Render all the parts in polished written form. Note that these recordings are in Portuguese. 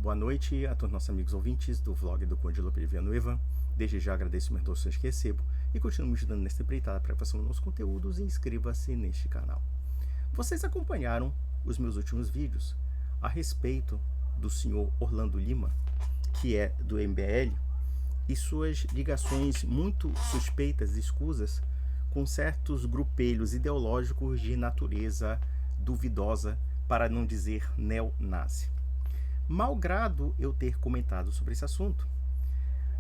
Boa noite a todos os nossos amigos ouvintes do vlog do Conde Lope de Villanueva. Desde já agradeço as doações que recebo e continuo me ajudando nesta empreitada para a criação dos nossos conteúdos e inscreva-se neste canal. Vocês acompanharam os meus últimos vídeos a respeito do senhor Orlando Lima, que é do MBL, e suas ligações muito suspeitas e escusas com certos grupelhos ideológicos de natureza duvidosa, para não dizer neonazi. Malgrado eu ter comentado sobre esse assunto,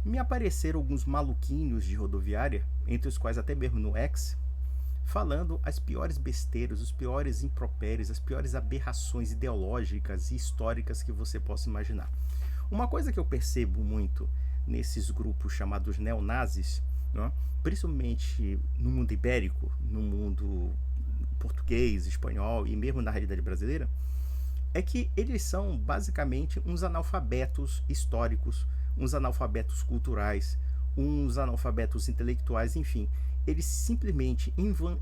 me apareceram alguns maluquinhos de rodoviária, entre os quais até mesmo no X, falando as piores besteiras, os piores impropérios, as piores aberrações ideológicas e históricas que você possa imaginar. Uma coisa que eu percebo muito nesses grupos chamados neonazis, né, principalmente no mundo ibérico, no mundo português, espanhol e mesmo na realidade brasileira, é que eles são basicamente uns analfabetos históricos, uns analfabetos culturais, uns analfabetos intelectuais, enfim. Eles simplesmente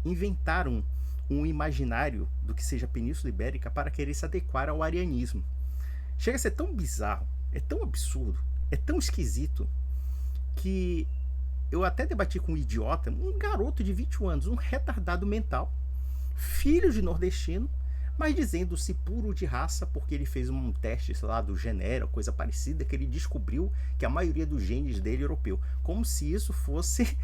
inventaram um imaginário do que seja a Península Ibérica para querer se adequar ao arianismo. Chega a ser tão bizarro, é tão absurdo, é tão esquisito, que eu até debati com um idiota, um garoto de 21 anos, um retardado mental, filho de nordestino, mas dizendo-se puro de raça porque ele fez um teste, sei lá, do Genera, coisa parecida, que ele descobriu que a maioria dos genes dele é europeu. Como se isso fosse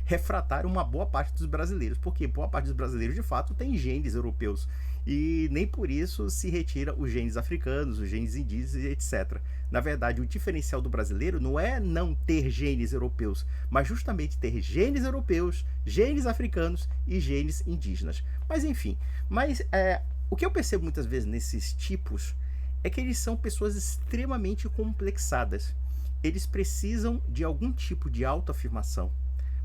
refratar uma boa parte dos brasileiros, porque boa parte dos brasileiros de fato tem genes europeus. E nem por isso se retira os genes africanos, os genes indígenas, etc. Na verdade, o diferencial do brasileiro não é não ter genes europeus, mas justamente ter genes europeus, genes africanos e genes indígenas. Mas enfim, o que eu percebo muitas vezes nesses tipos é que eles são pessoas extremamente complexadas. Eles precisam de algum tipo de autoafirmação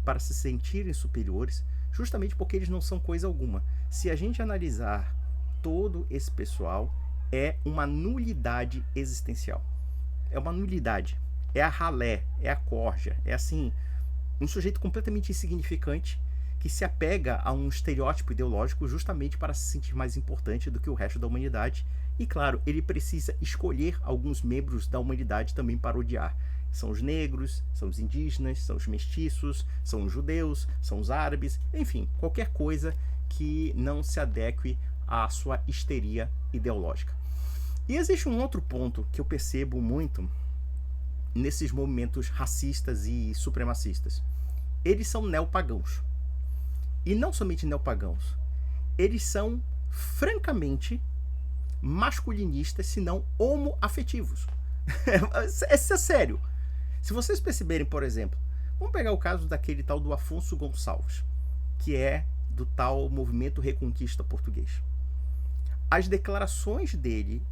para se sentirem superiores, justamente porque eles não são coisa alguma. Se a gente analisar todo esse pessoal, é uma nulidade existencial. É uma nulidade. É a ralé, é a corja, é assim, um sujeito completamente insignificante que se apega a um estereótipo ideológico justamente para se sentir mais importante do que o resto da humanidade. E claro, ele precisa escolher alguns membros da humanidade também para odiar. São os negros, são os indígenas, são os mestiços, são os judeus, são os árabes, enfim, qualquer coisa que não se adeque à sua histeria ideológica. E existe um outro ponto que eu percebo muito nesses movimentos racistas e supremacistas. Eles são neopagãos. E não somente neopagãos, eles são francamente masculinistas, se não homoafetivos. É sério. Se vocês perceberem, por exemplo, vamos pegar o caso daquele tal do Afonso Gonçalves, que é do tal movimento Reconquista português. As declarações dele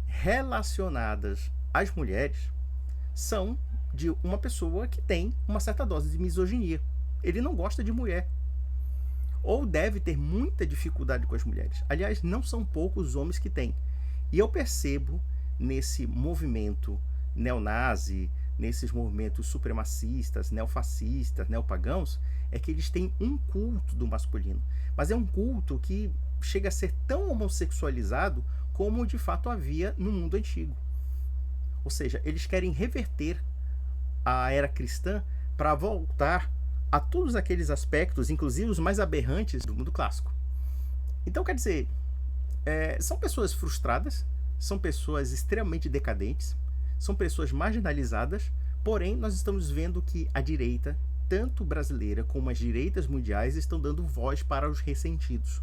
relacionadas às mulheres são de uma pessoa que tem uma certa dose de misoginia. Ele não gosta de mulher. Ou deve ter muita dificuldade com as mulheres. Aliás, não são poucos os homens que têm. E eu percebo nesse movimento neonazi, nesses movimentos supremacistas, neofascistas, neopagãos, é que eles têm um culto do masculino. Mas é um culto que chega a ser tão homossexualizado como de fato havia no mundo antigo. Ou seja, eles querem reverter a era cristã para voltar a todos aqueles aspectos, inclusive os mais aberrantes do mundo clássico. Então, quer dizer, são pessoas frustradas, são pessoas extremamente decadentes, são pessoas marginalizadas, porém nós estamos vendo que a direita, tanto brasileira como as direitas mundiais, estão dando voz para os ressentidos.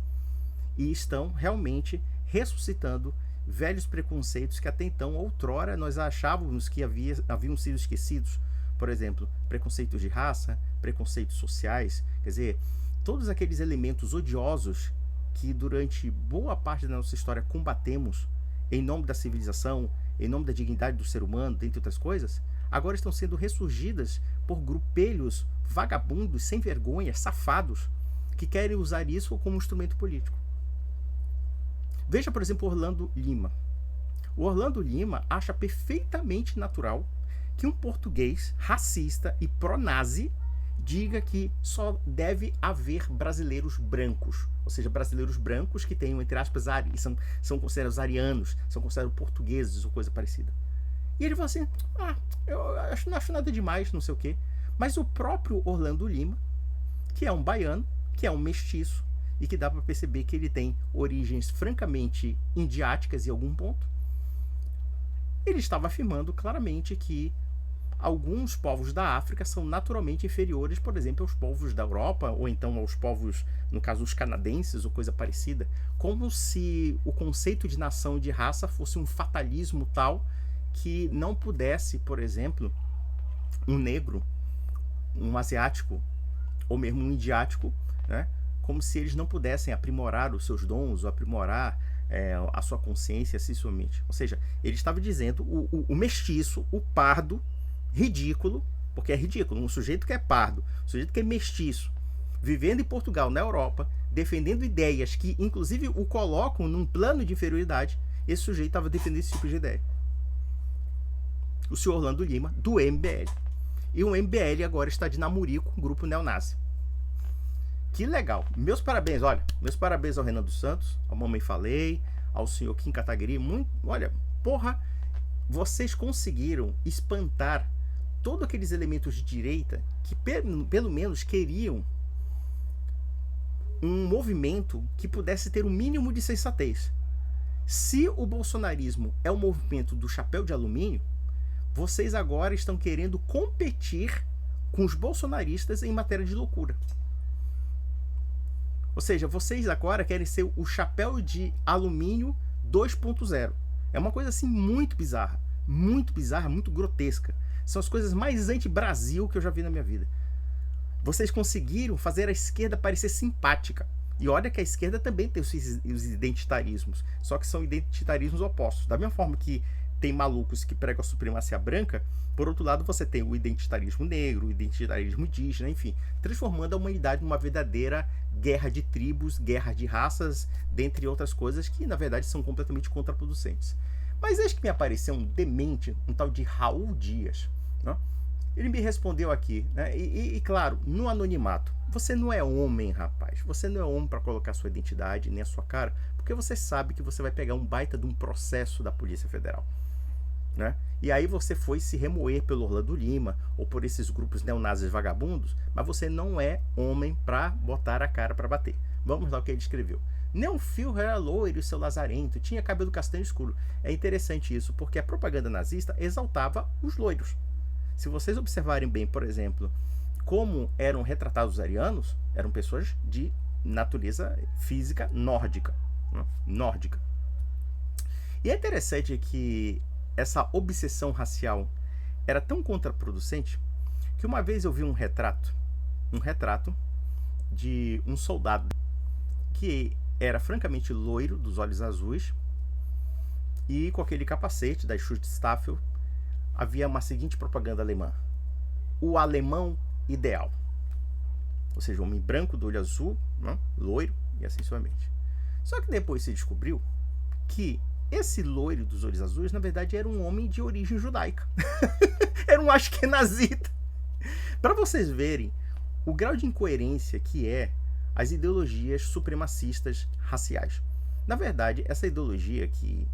E estão realmente ressuscitando velhos preconceitos que até então, outrora, nós achávamos que haviam sido esquecidos. Por exemplo, preconceitos de raça, preconceitos sociais, quer dizer, todos aqueles elementos odiosos que durante boa parte da nossa história combatemos em nome da civilização, em nome da dignidade do ser humano, dentre outras coisas, agora estão sendo ressurgidas por grupelhos vagabundos, sem vergonha, safados, que querem usar isso como instrumento político. Veja, por exemplo, Orlando Lima. O Orlando Lima acha perfeitamente natural que um português racista e pró-nazi diga que só deve haver brasileiros brancos, ou seja, brasileiros brancos que tenham, entre aspas, são considerados arianos, são considerados portugueses ou coisa parecida. E ele falou assim, eu não acho nada demais, não sei o quê. Mas o próprio Orlando Lima, que é um baiano, que é um mestiço, e que dá para perceber que ele tem origens francamente indiáticas em algum ponto, ele estava afirmando claramente que alguns povos da África são naturalmente inferiores, por exemplo, aos povos da Europa, ou então aos povos, no caso, os canadenses, ou coisa parecida, como se o conceito de nação e de raça fosse um fatalismo tal que não pudesse, por exemplo, um negro, um asiático, ou mesmo um indiático, né, como se eles não pudessem aprimorar os seus dons, ou aprimorar a sua consciência, assim somente. Ou seja, ele estava dizendo o mestiço, o pardo, ridículo, porque é ridículo, um sujeito que é pardo, um sujeito que é mestiço, vivendo em Portugal, na Europa, defendendo ideias que, inclusive, o colocam num plano de inferioridade, esse sujeito estava defendendo esse tipo de ideia. O senhor Orlando Lima, do MBL. E o MBL agora está de namorico com o grupo neonazi. Que legal. Meus parabéns, olha. Meus parabéns ao Renan dos Santos, ao Mamãe Falei, ao senhor Kim Kataguiri. Olha, porra, vocês conseguiram espantar todos aqueles elementos de direita que pelo menos queriam um movimento que pudesse ter um mínimo de sensatez. Se o bolsonarismo é o movimento do chapéu de alumínio, vocês agora estão querendo competir com os bolsonaristas em matéria de loucura. Ou seja, vocês agora querem ser o chapéu de alumínio 2.0. É uma coisa assim muito bizarra, muito grotesca. São as coisas mais anti-Brasil que eu já vi na minha vida. Vocês conseguiram fazer a esquerda parecer simpática. E olha que a esquerda também tem os identitarismos, só que são identitarismos opostos. Da mesma forma que tem malucos que pregam a supremacia branca, por outro lado você tem o identitarismo negro, o identitarismo indígena, enfim, transformando a humanidade numa verdadeira guerra de tribos, guerra de raças, dentre outras coisas que na verdade são completamente contraproducentes. Mas eis que me apareceu um demente, um tal de Raul Dias, né? Ele me respondeu aqui, né? E claro, no anonimato, você não é homem, rapaz, você não é homem para colocar sua identidade nem a sua cara, porque você sabe que você vai pegar um baita de um processo da Polícia Federal. Né? E aí você foi se remoer pelo Orlando Lima ou por esses grupos neonazis vagabundos, mas você não é homem para botar a cara para bater. Vamos lá o que ele escreveu. Neufil era loiro, seu lazarento, tinha cabelo castanho escuro. É interessante isso, porque a propaganda nazista exaltava os loiros. Se vocês observarem bem, por exemplo, como eram retratados os arianos, eram pessoas de natureza física nórdica. Né? Nórdica. E é interessante que essa obsessão racial era tão contraproducente que uma vez eu vi um retrato de um soldado que era francamente loiro, dos olhos azuis, e com aquele capacete da Schutzstaffel havia uma seguinte propaganda alemã: o alemão ideal. Ou seja, um homem branco do olho azul, né, loiro e assim suavemente. Só que depois se descobriu que esse loiro dos olhos azuis, na verdade, era um homem de origem judaica. Era um ashkenazita. Para vocês verem o grau de incoerência que é as ideologias supremacistas raciais. Na verdade, essa ideologia que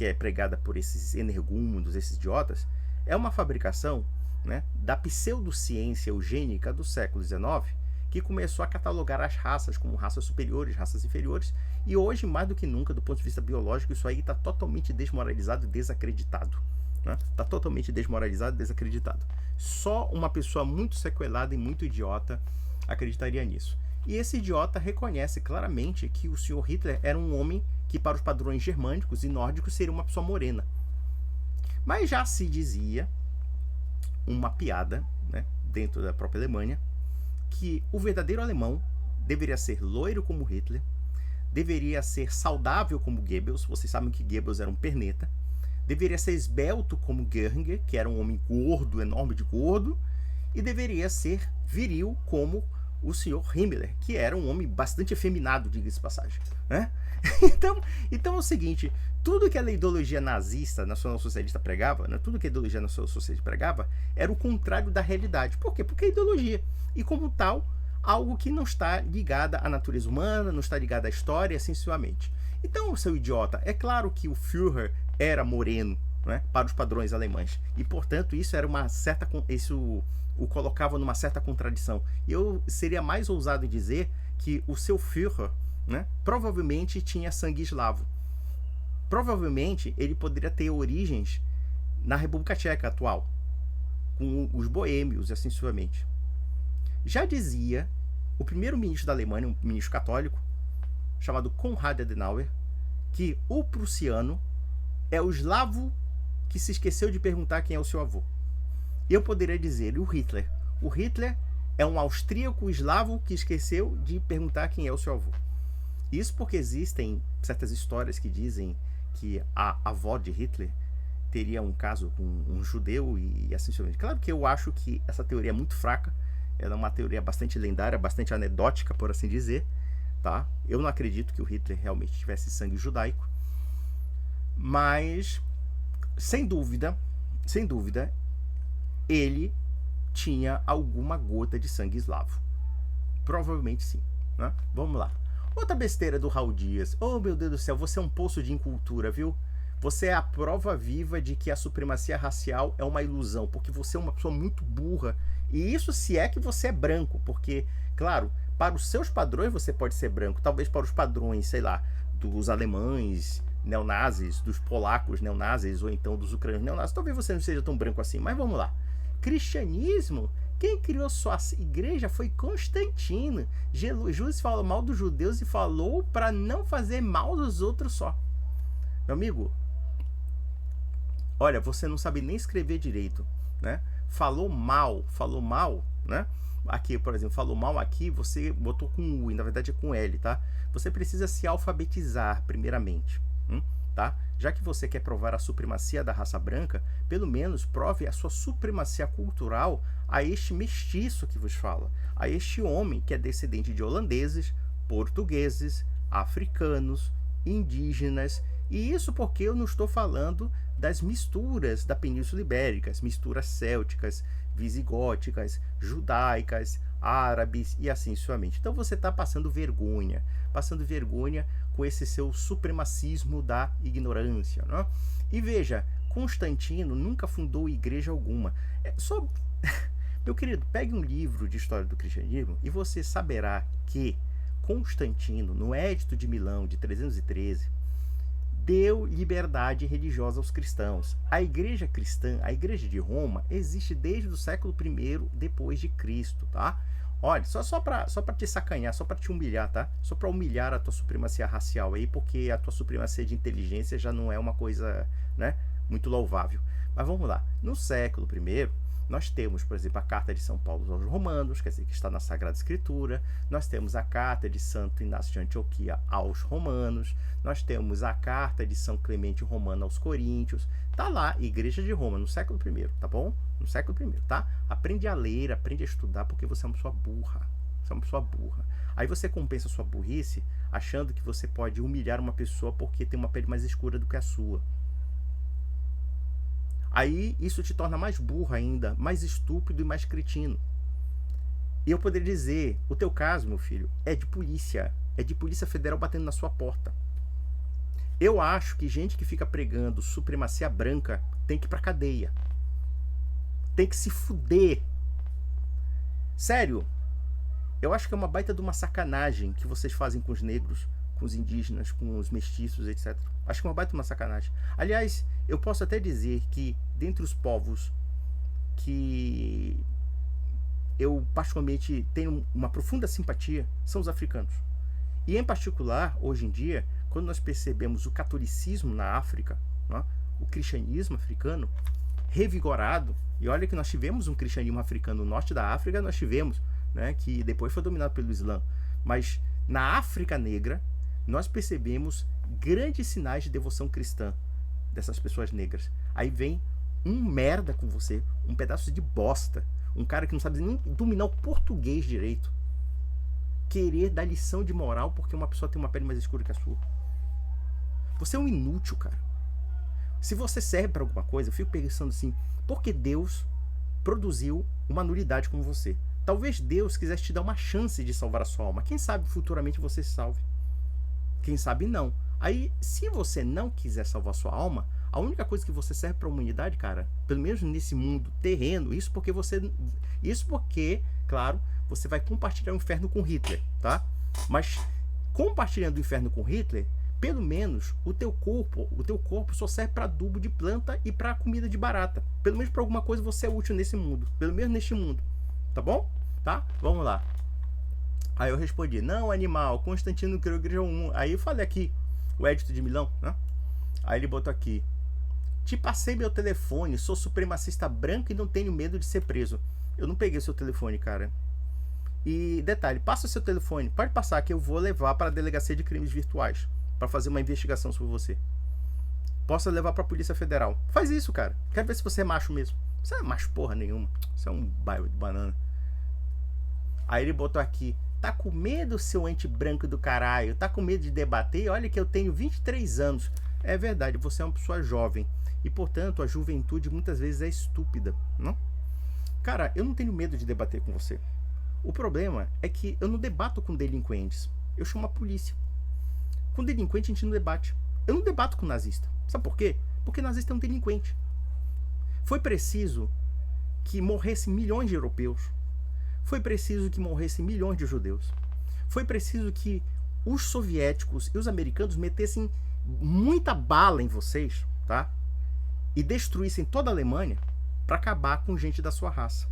é pregada por esses energúmenos, esses idiotas, é uma fabricação, né, da pseudociência eugênica do século XIX, que começou a catalogar as raças como raças superiores, raças inferiores, e hoje, mais do que nunca, do ponto de vista biológico, isso aí está totalmente desmoralizado e desacreditado. Está totalmente desmoralizado e desacreditado. Só uma pessoa muito sequelada e muito idiota acreditaria nisso. E esse idiota reconhece claramente que o Sr. Hitler era um homem que, para os padrões germânicos e nórdicos, seria uma pessoa morena. Mas já se dizia uma piada, né, dentro da própria Alemanha, que o verdadeiro alemão deveria ser loiro como Hitler, deveria ser saudável como Goebbels, vocês sabem que Goebbels era um perneta, deveria ser esbelto como Göring, que era um homem gordo, enorme de gordo, e deveria ser viril como o senhor Himmler, que era um homem bastante efeminado, diga-se de passagem, né? Então é o seguinte, tudo que a ideologia nazista, nacional-socialista pregava, né, tudo que a ideologia nacional-socialista pregava, era o contrário da realidade. Por quê? Porque é ideologia. E como tal, algo que não está ligado à natureza humana, não está ligado à história, sensualmente. Então, seu idiota, é claro que o Führer era moreno, né, para os padrões alemães. E, portanto, isso era uma certa... Isso o colocava numa certa contradição. Eu seria mais ousado em dizer que o seu Führer, né, provavelmente tinha sangue eslavo. Provavelmente ele poderia ter origens na República Tcheca atual, com os boêmios e assim sucessivamente. Já dizia o primeiro-ministro da Alemanha, um ministro católico, chamado Konrad Adenauer, que o prussiano é o eslavo que se esqueceu de perguntar quem é o seu avô. Eu poderia dizer o Hitler. O Hitler é um austríaco eslavo que esqueceu de perguntar quem é o seu avô. Isso porque existem certas histórias que dizem que a avó de Hitler teria um caso com um judeu e assim sucessivamente. Claro que eu acho que essa teoria é muito fraca. Ela é uma teoria bastante lendária, bastante anedótica, por assim dizer. Tá? Eu não acredito que o Hitler realmente tivesse sangue judaico. Mas, sem dúvida, ele tinha alguma gota de sangue eslavo. Provavelmente sim. Né? Vamos lá. Outra besteira do Raul Dias. Oh, meu Deus do céu, você é um poço de incultura, viu? Você é a prova viva de que a supremacia racial é uma ilusão, porque você é uma pessoa muito burra. E isso se é que você é branco, porque, claro, para os seus padrões você pode ser branco. Talvez para os padrões, sei lá, dos alemães neonazis, dos polacos neonazis, ou então dos ucranianos neonazis, talvez você não seja tão branco assim. Mas vamos lá. Cristianismo... Quem criou sua igreja foi Constantino. Jesus falou mal dos judeus e falou para não fazer mal dos outros só. Meu amigo, olha, você não sabe nem escrever direito, né? Falou mal, né? Aqui, por exemplo, falou mal aqui, você botou com U, e na verdade é com L, tá? Você precisa se alfabetizar primeiramente, tá? Já que você quer provar a supremacia da raça branca, pelo menos prove a sua supremacia cultural a este mestiço que vos fala, a este homem que é descendente de holandeses, portugueses, africanos, indígenas, e isso porque eu não estou falando das misturas da Península Ibérica, as misturas célticas, visigóticas, judaicas, árabes e assim sucessivamente. Então você está passando vergonha com esse seu supremacismo da ignorância, não? E veja, Constantino nunca fundou igreja alguma. Meu querido, pegue um livro de história do cristianismo e você saberá que Constantino, no Edito de Milão de 313, deu liberdade religiosa aos cristãos. A igreja cristã, a igreja de Roma, existe desde o século I depois de Cristo, tá? Olha, só para te sacanhar, só para te humilhar, tá? Só para humilhar a tua supremacia racial aí, porque a tua supremacia de inteligência já não é uma coisa, né, muito louvável. Mas vamos lá. No século I, nós temos, por exemplo, a Carta de São Paulo aos Romanos, quer dizer, que está na Sagrada Escritura. Nós temos a Carta de Santo Inácio de Antioquia aos Romanos. Nós temos a Carta de São Clemente Romano aos Coríntios. Tá lá, Igreja de Roma, no século I, tá bom? No século I, tá? Aprende a ler, aprende a estudar, porque você é uma pessoa burra. Você é uma pessoa burra. Aí você compensa a sua burrice achando que você pode humilhar uma pessoa porque tem uma pele mais escura do que a sua. Aí isso te torna mais burro ainda, mais estúpido e mais cretino. E eu poderia dizer, o teu caso, meu filho, é de polícia federal batendo na sua porta. Eu acho que gente que fica pregando supremacia branca tem que ir pra cadeia. Tem que se fuder. Sério, eu acho que é uma baita de uma sacanagem que vocês fazem com os negros, com os indígenas, com os mestiços, etc. Acho que é uma baita de uma sacanagem. Aliás, eu posso até dizer que dentre os povos que eu particularmente tenho uma profunda simpatia são os africanos. E em particular, hoje em dia, quando nós percebemos o catolicismo na África, né, o cristianismo africano revigorado, e olha que nós tivemos um cristianismo africano no norte da África, nós tivemos, né, que depois foi dominado pelo Islã, mas na África Negra nós percebemos grandes sinais de devoção cristã dessas pessoas negras. Aí vem um merda com você, um pedaço de bosta, um cara que não sabe nem dominar o português direito, querer dar lição de moral porque uma pessoa tem uma pele mais escura que a sua. Você é um inútil, cara. Se você serve para alguma coisa, eu fico pensando assim, por que Deus produziu uma nulidade como você? Talvez Deus quisesse te dar uma chance de salvar a sua alma. Quem sabe futuramente você se salve. Quem sabe não. Aí, se você não quiser salvar a sua alma, a única coisa que você serve para a humanidade, cara, pelo menos nesse mundo terreno, isso porque, claro, você vai compartilhar o inferno com Hitler, tá? Mas compartilhando o inferno com Hitler, pelo menos o teu corpo só serve para adubo de planta e para comida de barata. Pelo menos para alguma coisa você é útil nesse mundo, pelo menos neste mundo, tá bom? Tá? Vamos lá. Aí eu respondi, não, animal, Constantino criou a igreja 1. Aí eu falei aqui, o Edito de Milão, né? Aí ele botou aqui, te passei meu telefone, sou supremacista branco e não tenho medo de ser preso. Eu não peguei o seu telefone, cara. E detalhe, passa o seu telefone, pode passar que eu vou levar para a delegacia de crimes virtuais para fazer uma investigação sobre você. Posso levar para a Polícia Federal. Faz isso, cara. Quero ver se você é macho mesmo. Você não é macho porra nenhuma. Você é um bairro de banana. Aí ele botou aqui, tá com medo, seu anti-branco do caralho? Tá com medo de debater? Olha que eu tenho 23 anos. É verdade, você é uma pessoa jovem. E, portanto, a juventude muitas vezes é estúpida, não? Cara, eu não tenho medo de debater com você. O problema é que eu não debato com delinquentes. Eu chamo a polícia. Com delinquente a gente não debate. Eu não debato com nazista. Sabe por quê? Porque nazista é um delinquente. Foi preciso que morressem milhões de europeus. Foi preciso que morressem milhões de judeus. Foi preciso que os soviéticos e os americanos metessem muita bala em vocês, tá? E destruíssem toda a Alemanha para acabar com gente da sua raça.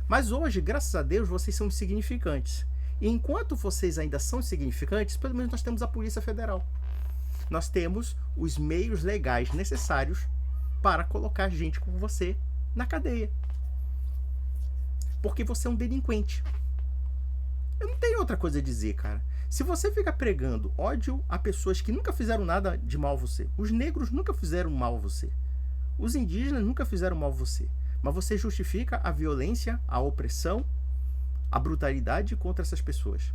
Mas hoje, graças a Deus, vocês são insignificantes. E enquanto vocês ainda são insignificantes, pelo menos nós temos a Polícia Federal. Nós temos os meios legais necessários para colocar gente como você na cadeia. Porque você é um delinquente. Eu não tenho outra coisa a dizer, cara. Se você fica pregando ódio a pessoas que nunca fizeram nada de mal a você, os negros nunca fizeram mal a você, os indígenas nunca fizeram mal a você, mas você justifica a violência, a opressão, a brutalidade contra essas pessoas,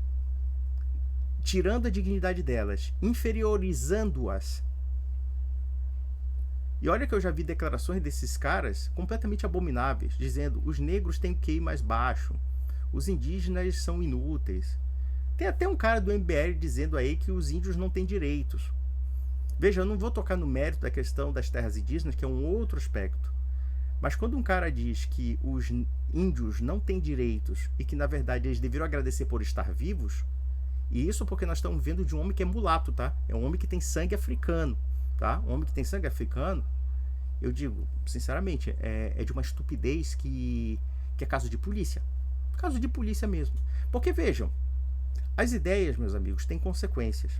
tirando a dignidade delas, inferiorizando-as. E olha que eu já vi declarações desses caras completamente abomináveis, dizendo os negros têm QI mais baixo, os indígenas são inúteis. Tem até um cara do MBL dizendo aí que os índios não têm direitos. Veja, eu não vou tocar no mérito da questão das terras indígenas, que é um outro aspecto. Mas quando um cara diz que os índios não têm direitos e que, na verdade, eles deveriam agradecer por estar vivos, e isso porque nós estamos vendo de um homem que é mulato, tá? É um homem que tem sangue africano, tá? Um homem que tem sangue africano, eu digo, sinceramente, é de uma estupidez que é caso de polícia. Caso de polícia mesmo. Porque, vejam, as ideias, meus amigos, têm consequências.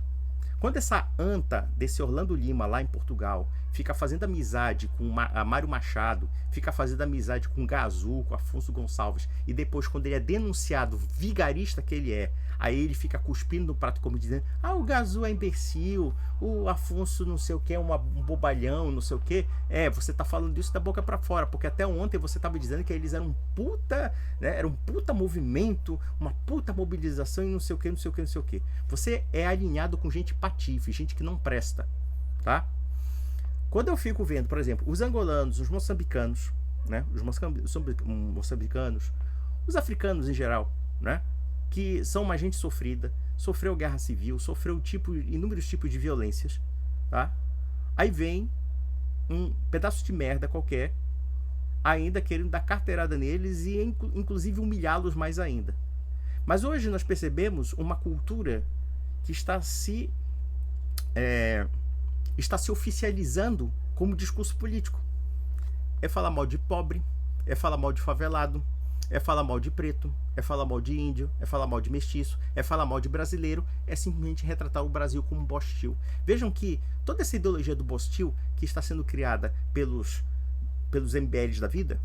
Quando essa anta desse Orlando Lima lá em Portugal fica fazendo amizade com a Mário Machado, fica fazendo amizade com Gazu, com Afonso Gonçalves, e depois quando ele é denunciado, vigarista que ele é, aí ele fica cuspindo no prato como dizendo, o Gazu é imbecil, o Afonso não sei o que, é um bobalhão, não sei o que. Você tá falando isso da boca pra fora, porque até ontem você tava dizendo que eles eram um puta, né, era um puta movimento, uma puta mobilização e não sei o que, não sei o que, não sei o que. Você é alinhado com gente patife, gente que não presta, tá? Quando eu fico vendo, por exemplo, os angolanos, os moçambicanos, né, os moçambicanos, os africanos em geral, né, que são uma gente sofrida, sofreu guerra civil, sofreu inúmeros tipos de violências, tá? Aí vem um pedaço de merda qualquer, ainda querendo dar carteirada neles e inclusive humilhá-los mais ainda. Mas hoje nós percebemos uma cultura que está se oficializando como discurso político. É falar mal de pobre, é falar mal de favelado, é falar mal de preto, é falar mal de índio, é falar mal de mestiço, é falar mal de brasileiro, é simplesmente retratar o Brasil como um bostil. Vejam que toda essa ideologia do bostil que está sendo criada pelos MBLs da vida,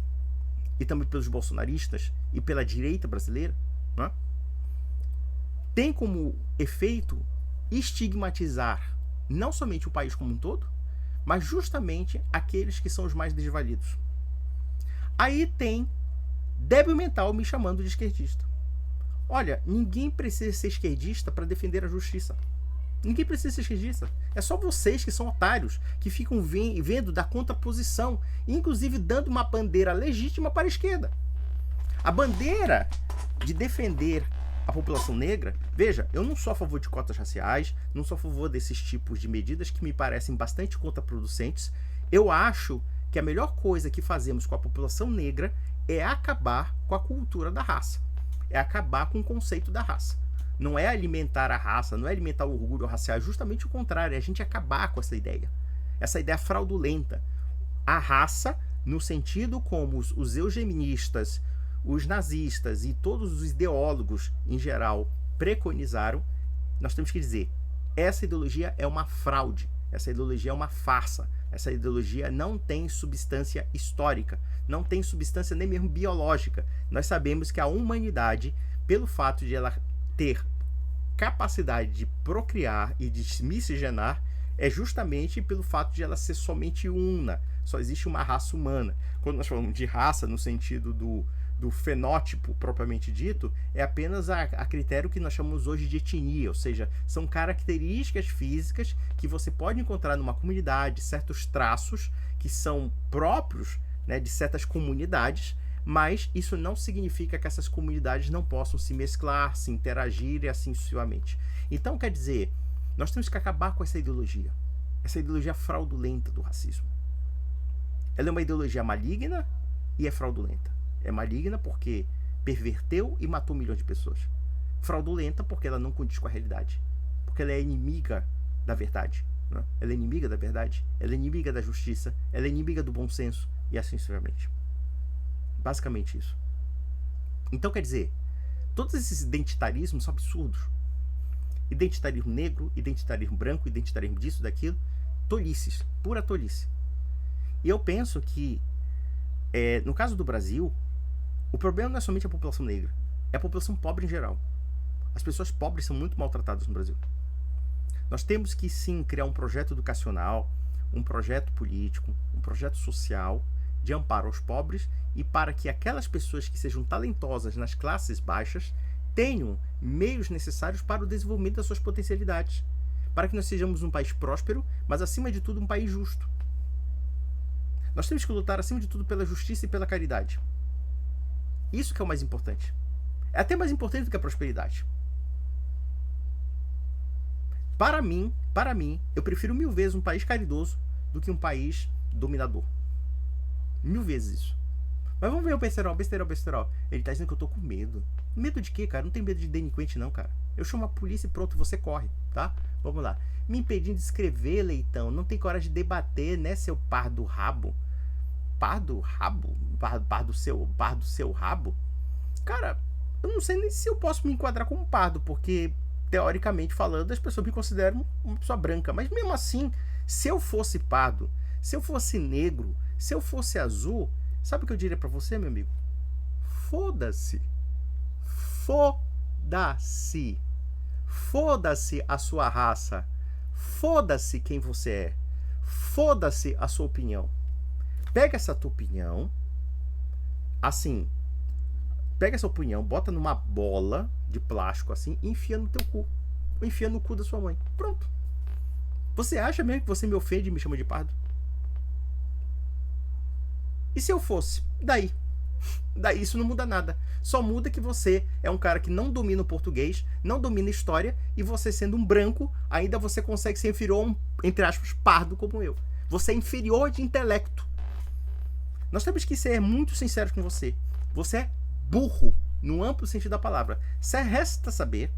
e também pelos bolsonaristas e pela direita brasileira, né, tem como efeito estigmatizar não somente o país como um todo, mas justamente aqueles que são os mais desvalidos. Aí tem débil mental me chamando de esquerdista. Olha, ninguém precisa ser esquerdista para defender a justiça. Ninguém precisa ser esquerdista. É só vocês que são otários, que ficam vendo da contraposição, inclusive dando uma bandeira legítima para a esquerda. A bandeira de defender a população negra, veja, eu não sou a favor de cotas raciais, não sou a favor desses tipos de medidas que me parecem bastante contraproducentes. Eu acho que a melhor coisa que fazemos com a população negra é acabar com a cultura da raça, é acabar com o conceito da raça. Não é alimentar a raça, não é alimentar o orgulho racial, é justamente o contrário, é a gente acabar com essa ideia fraudulenta. A raça, no sentido como os eugenistas, os nazistas e todos os ideólogos em geral preconizaram, nós temos que dizer, essa ideologia é uma fraude, essa ideologia é uma farsa, essa ideologia não tem substância histórica, não tem substância nem mesmo biológica. Nós sabemos que a humanidade, pelo fato de ela ter capacidade de procriar e de se miscigenar, é justamente pelo fato de ela ser somente una, só existe uma raça humana. Quando nós falamos de raça no sentido do fenótipo propriamente dito, é apenas a critério que nós chamamos hoje de etnia, ou seja, são características físicas que você pode encontrar numa comunidade, certos traços que são próprios, né, de certas comunidades, mas isso não significa que essas comunidades não possam se mesclar, se interagir e assim sucessivamente. Então, quer dizer, nós temos que acabar com essa ideologia fraudulenta do racismo. Ela é uma ideologia maligna e é fraudulenta. É maligna porque perverteu e matou milhões de pessoas. Fraudulenta porque ela não condiz com a realidade. Porque ela é inimiga da verdade. Né? Ela é inimiga da verdade. Ela é inimiga da justiça. Ela é inimiga do bom senso. E assim sucessivamente. Basicamente isso. Então, quer dizer, todos esses identitarismos são absurdos. Identitarismo negro, identitarismo branco, identitarismo disso, daquilo. Tolices. Pura tolice. E eu penso que, no caso do Brasil, o problema não é somente a população negra, é a população pobre em geral. As pessoas pobres são muito maltratadas no Brasil. Nós temos que sim criar um projeto educacional, um projeto político, um projeto social de amparo aos pobres e para que aquelas pessoas que sejam talentosas nas classes baixas tenham meios necessários para o desenvolvimento das suas potencialidades, para que nós sejamos um país próspero, mas acima de tudo um país justo. Nós temos que lutar acima de tudo pela justiça e pela caridade. Isso que é o mais importante. É até mais importante do que a prosperidade. Para mim, eu prefiro 1000 vezes um país caridoso do que um país dominador. 1000 vezes isso. Mas vamos ver o besterol. Ele tá dizendo que eu tô com medo. Medo de quê, cara? Não tem medo de delinquente não, cara. Eu chamo a polícia e pronto, você corre, tá? Vamos lá. Me impedindo de escrever, Leitão. Não tem coragem de debater, né, seu par do rabo? Par do rabo? Par do seu rabo? Cara, eu não sei nem se eu posso me enquadrar como pardo, porque, teoricamente falando, as pessoas me consideram uma pessoa branca. Mas mesmo assim, se eu fosse pardo, se eu fosse negro, se eu fosse azul, sabe o que eu diria pra você, meu amigo? Foda-se. Foda-se. Foda-se a sua raça. Foda-se quem você é. Foda-se a sua opinião. Pega essa tua opinião, assim, pega essa opinião, bota numa bola de plástico assim e enfia no teu cu. Ou enfia no cu da sua mãe. Pronto. Você acha mesmo que você me ofende e me chama de pardo? E se eu fosse? Daí isso não muda nada. Só muda que você é um cara que não domina o português, não domina a história, e você sendo um branco, ainda você consegue ser inferior a um, entre aspas, pardo como eu. Você é inferior de intelecto. Nós temos que ser muito sinceros com você. Você é burro, no amplo sentido da palavra. Resta saber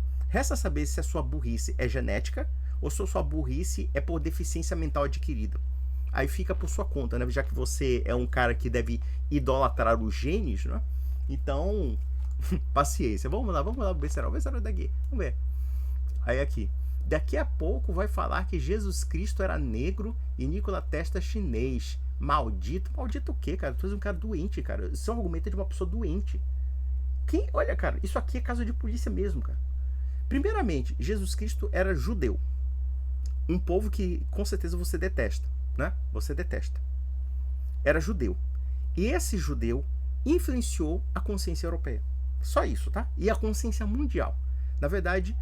se a sua burrice é genética ou se a sua burrice é por deficiência mental adquirida. Aí fica por sua conta, né? Já que você é um cara que deve idolatrar os genes, né? Então, paciência. Vamos lá, o besterol daqui. Vamos ver. Aí aqui. Daqui a pouco vai falar que Jesus Cristo era negro e Nikola Tesla chinês. Maldito o quê, cara? Tu és um cara doente, cara. Isso é um argumento de uma pessoa doente. Olha, cara, isso aqui é caso de polícia mesmo, cara. Primeiramente, Jesus Cristo era judeu. Um povo que com certeza você detesta, né? Você detesta. Era judeu. E esse judeu influenciou a consciência europeia. Só isso, tá? E a consciência mundial. Na verdade,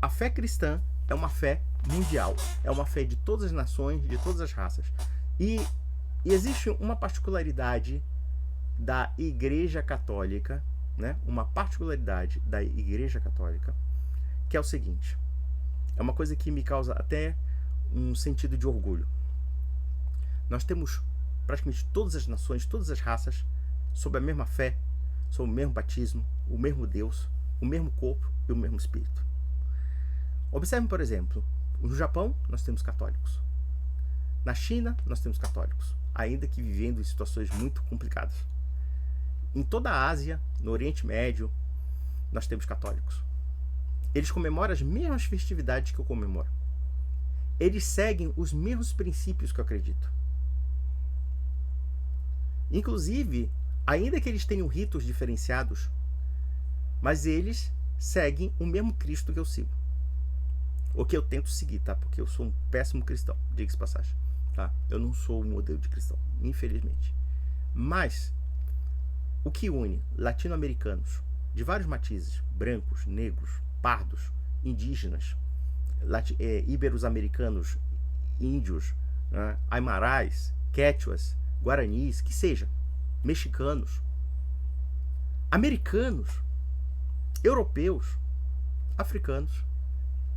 a fé cristã é uma fé mundial. É uma fé de todas as nações, de todas as raças. E existe uma particularidade da Igreja Católica, né? Uma particularidade da Igreja Católica, que é o seguinte. É uma coisa que me causa até um sentido de orgulho. Nós temos praticamente todas as nações, todas as raças, sob a mesma fé, sob o mesmo batismo, o mesmo Deus, o mesmo corpo e o mesmo Espírito. Observe, por exemplo, no Japão nós temos católicos. Na China nós temos católicos, ainda que vivendo em situações muito complicadas. Em toda a Ásia, no Oriente Médio, nós temos católicos. Eles comemoram as mesmas festividades que eu comemoro. Eles seguem os mesmos princípios que eu acredito. Inclusive, ainda que eles tenham ritos diferenciados, mas eles seguem o mesmo Cristo que eu sigo. Ou que eu tento seguir, tá? Porque eu sou um péssimo cristão, diga-se de passagem. Tá? Eu não sou um modelo de cristão, infelizmente. Mas, o que une latino-americanos de vários matizes, brancos, negros, pardos, indígenas, iberos-americanos, índios, né? Aimarais, quechuas, guaranis, que seja, mexicanos, americanos, europeus, africanos,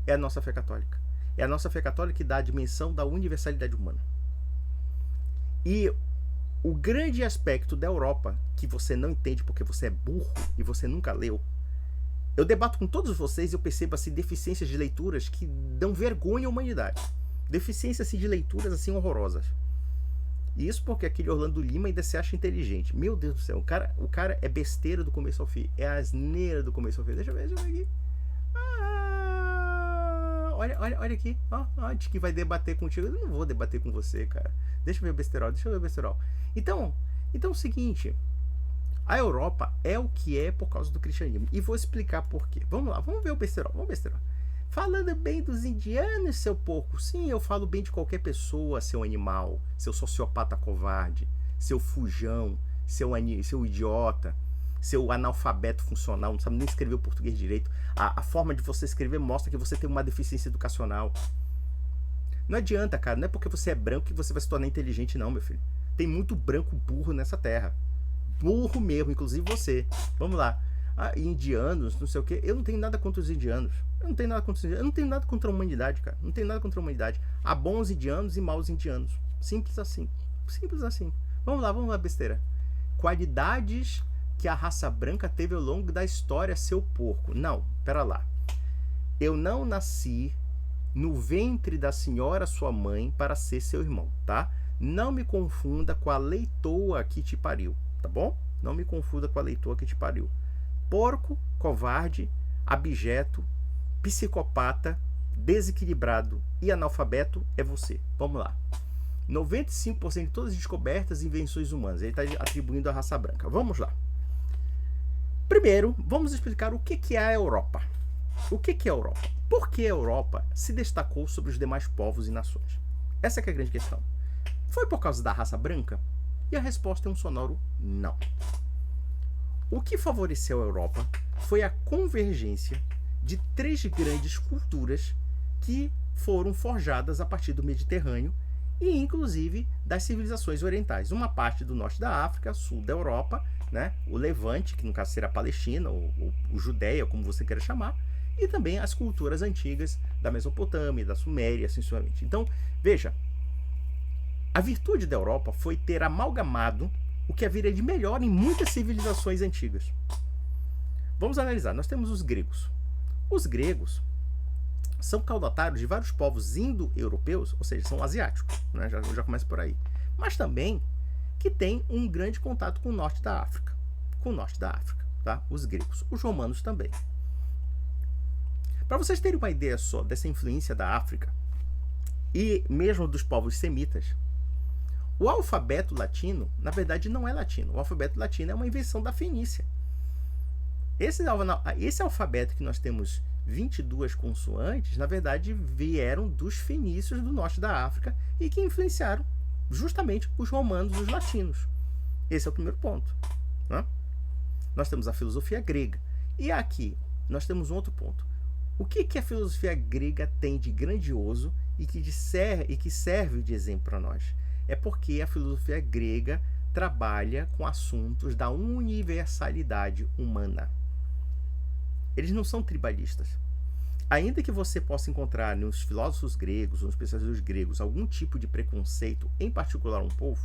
é a nossa fé católica. É a nossa fé católica que dá a dimensão da universalidade humana. E o grande aspecto da Europa, que você não entende porque você é burro e você nunca leu, eu debato com todos vocês e eu percebo assim, deficiências de leituras que dão vergonha à humanidade. Deficiências assim, de leituras assim, horrorosas. E isso porque aquele Orlando Lima ainda se acha inteligente. Meu Deus do céu, o cara é besteira do começo ao fim. É asneira do começo ao fim. Deixa eu ver aqui. Olha aqui. Diz que vai debater contigo. Eu não vou debater com você, cara. Deixa eu ver o besterol. Então é o seguinte. A Europa é o que é por causa do cristianismo. E vou explicar por quê. Vamos lá, vamos ver o besterol. Falando bem dos indianos, seu porco. Sim, eu falo bem de qualquer pessoa, seu animal, seu sociopata covarde, seu fujão, seu idiota, seu analfabeto funcional, não sabe nem escrever o português direito. A forma de você escrever mostra que você tem uma deficiência educacional. Não adianta, cara. Não é porque você é branco que você vai se tornar inteligente, não, meu filho. Tem muito branco burro nessa terra. Burro mesmo, inclusive você. Vamos lá. Indianos, não sei o quê. Eu não tenho nada contra os indianos. Eu não tenho nada contra a humanidade, cara. Não tenho nada contra a humanidade. Há bons indianos e maus indianos. Simples assim. Simples assim. Vamos lá, besteira. Qualidades que a raça branca teve ao longo da história, seu porco. Não, pera lá. Eu não nasci no ventre da senhora sua mãe para ser seu irmão, tá? Não me confunda com a leitoa que te pariu, tá bom? Não me confunda com a leitoa que te pariu. Porco, covarde, abjeto, psicopata, desequilibrado e analfabeto é você. Vamos lá. 95% de todas as descobertas e invenções humanas. Ele está atribuindo à raça branca. Vamos lá. Primeiro, vamos explicar o que é a Europa. O que é a Europa? Por que a Europa se destacou sobre os demais povos e nações? Essa é a grande questão. Foi por causa da raça branca? E a resposta é um sonoro não. O que favoreceu a Europa foi a convergência de três grandes culturas que foram forjadas a partir do Mediterrâneo e, inclusive, das civilizações orientais. Uma parte do norte da África, sul da Europa, né? O Levante, que no caso será a Palestina, ou Judéia, como você queira chamar, e também as culturas antigas da Mesopotâmia, da Suméria, assim sucessivamente. Então, veja, a virtude da Europa foi ter amalgamado o que haveria de melhor em muitas civilizações antigas. Vamos analisar. Nós temos os gregos. Os gregos são caudatários de vários povos indo-europeus, ou seja, são asiáticos, né? já começa por aí. Mas também que tem um grande contato com o norte da África. Tá? Os gregos. Os romanos também. Para vocês terem uma ideia só dessa influência da África e mesmo dos povos semitas, o alfabeto latino, na verdade, não é latino. O alfabeto latino é uma invenção da Fenícia. Esse alfabeto que nós temos 22 consoantes, na verdade, vieram dos fenícios do norte da África e que influenciaram justamente os romanos e os latinos. Esse é o primeiro ponto, né? Nós temos a filosofia grega. E aqui nós temos um outro ponto. O que a filosofia grega tem de grandioso e que serve de exemplo para nós? É porque a filosofia grega trabalha com assuntos da universalidade humana. Eles não são tribalistas. Ainda que você possa encontrar nos filósofos gregos, nos pensadores gregos, algum tipo de preconceito, em particular um povo,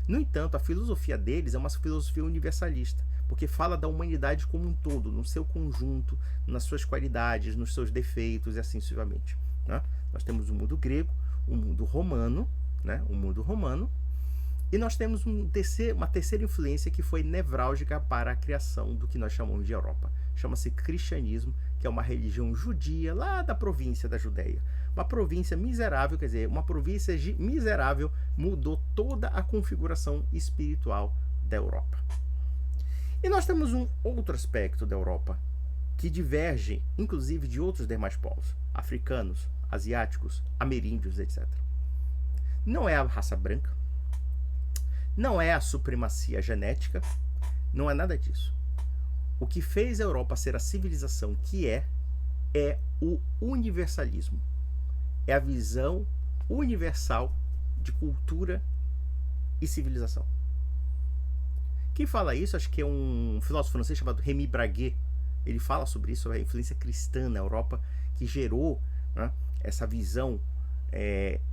no entanto, a filosofia deles é uma filosofia universalista, porque fala da humanidade como um todo, no seu conjunto, nas suas qualidades, nos seus defeitos e assim sucessivamente. Né? Nós temos o mundo grego, o mundo romano, e nós temos uma terceira influência que foi nevrálgica para a criação do que nós chamamos de Europa. Chama-se cristianismo, que é uma religião judia lá da província da Judéia. Uma província miserável, quer dizer, uma província miserável mudou toda a configuração espiritual da Europa. E nós temos um outro aspecto da Europa que diverge, inclusive, de outros demais povos, africanos, asiáticos, ameríndios, etc. Não é a raça branca, não é a supremacia genética, não é nada disso. O que fez a Europa ser a civilização que é o universalismo. É a visão universal de cultura e civilização. Quem fala isso, acho que é um filósofo francês chamado Rémy Braguet. Ele fala sobre isso, sobre a influência cristã na Europa, que gerou, né, essa visão,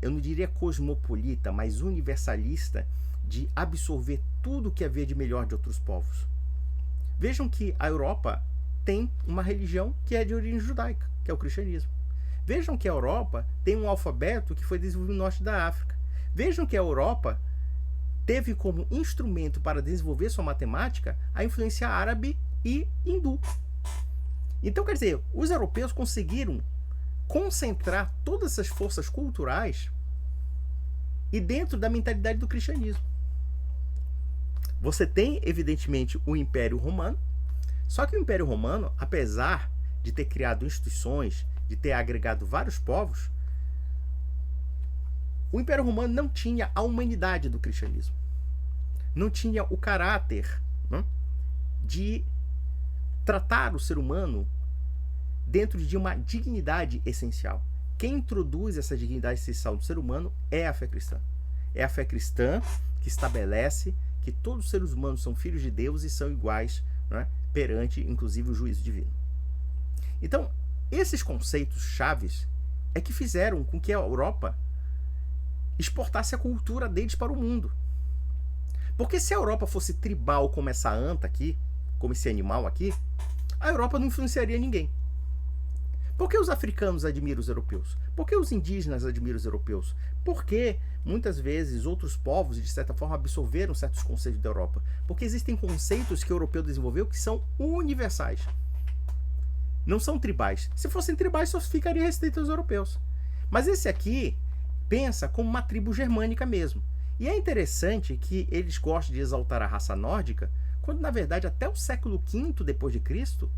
eu não diria cosmopolita, mas universalista, de absorver tudo que havia de melhor de outros povos. Vejam que a Europa tem uma religião que é de origem judaica, que é o cristianismo. Vejam que a Europa tem um alfabeto que foi desenvolvido no norte da África. Vejam que a Europa teve como instrumento para desenvolver sua matemática a influência árabe e hindu. Então, quer dizer, os europeus conseguiram concentrar todas essas forças culturais e dentro da mentalidade do cristianismo. Você tem, evidentemente, o Império Romano, só que o Império Romano, apesar de ter criado instituições, de ter agregado vários povos, o Império Romano não tinha a humanidade do cristianismo. Não tinha o caráter, né, de tratar o ser humano dentro de uma dignidade essencial. Quem introduz essa dignidade essencial do ser humano é a fé cristã. É a fé cristã que estabelece que todos os seres humanos são filhos de Deus e são iguais, né, perante, inclusive, o juízo divino. Então, esses conceitos chaves é que fizeram com que a Europa exportasse a cultura deles para o mundo. Porque se a Europa fosse tribal como essa anta aqui, como esse animal aqui, a Europa não influenciaria ninguém. Por que os africanos admiram os europeus? Por que os indígenas admiram os europeus? Porque muitas vezes outros povos, de certa forma, absorveram certos conceitos da Europa. Porque existem conceitos que o europeu desenvolveu que são universais. Não são tribais. Se fossem tribais, só ficaria restrito aos europeus. Mas esse aqui pensa como uma tribo germânica mesmo. E é interessante que eles gostam de exaltar a raça nórdica, quando na verdade até o século V depois de Cristo,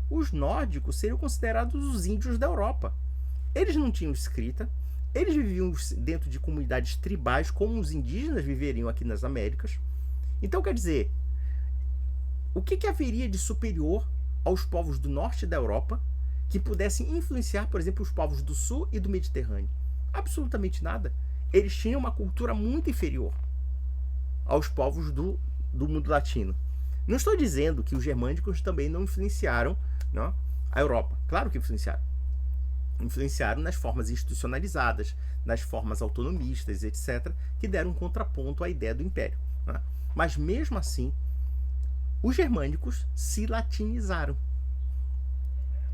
os nórdicos seriam considerados os índios da Europa. Eles não tinham escrita, eles viviam dentro de comunidades tribais como os indígenas viveriam aqui nas Américas. Então, quer dizer, o que haveria de superior aos povos do norte da Europa que pudessem influenciar, por exemplo, os povos do sul e do Mediterrâneo? Absolutamente nada. Eles tinham uma cultura muito inferior aos povos do mundo latino. Não estou dizendo que os germânicos também não influenciaram, não, a Europa. Claro que influenciaram. Influenciaram nas formas institucionalizadas, nas formas autonomistas, etc., que deram um contraponto à ideia do império. Né? Mas mesmo assim, os germânicos se latinizaram.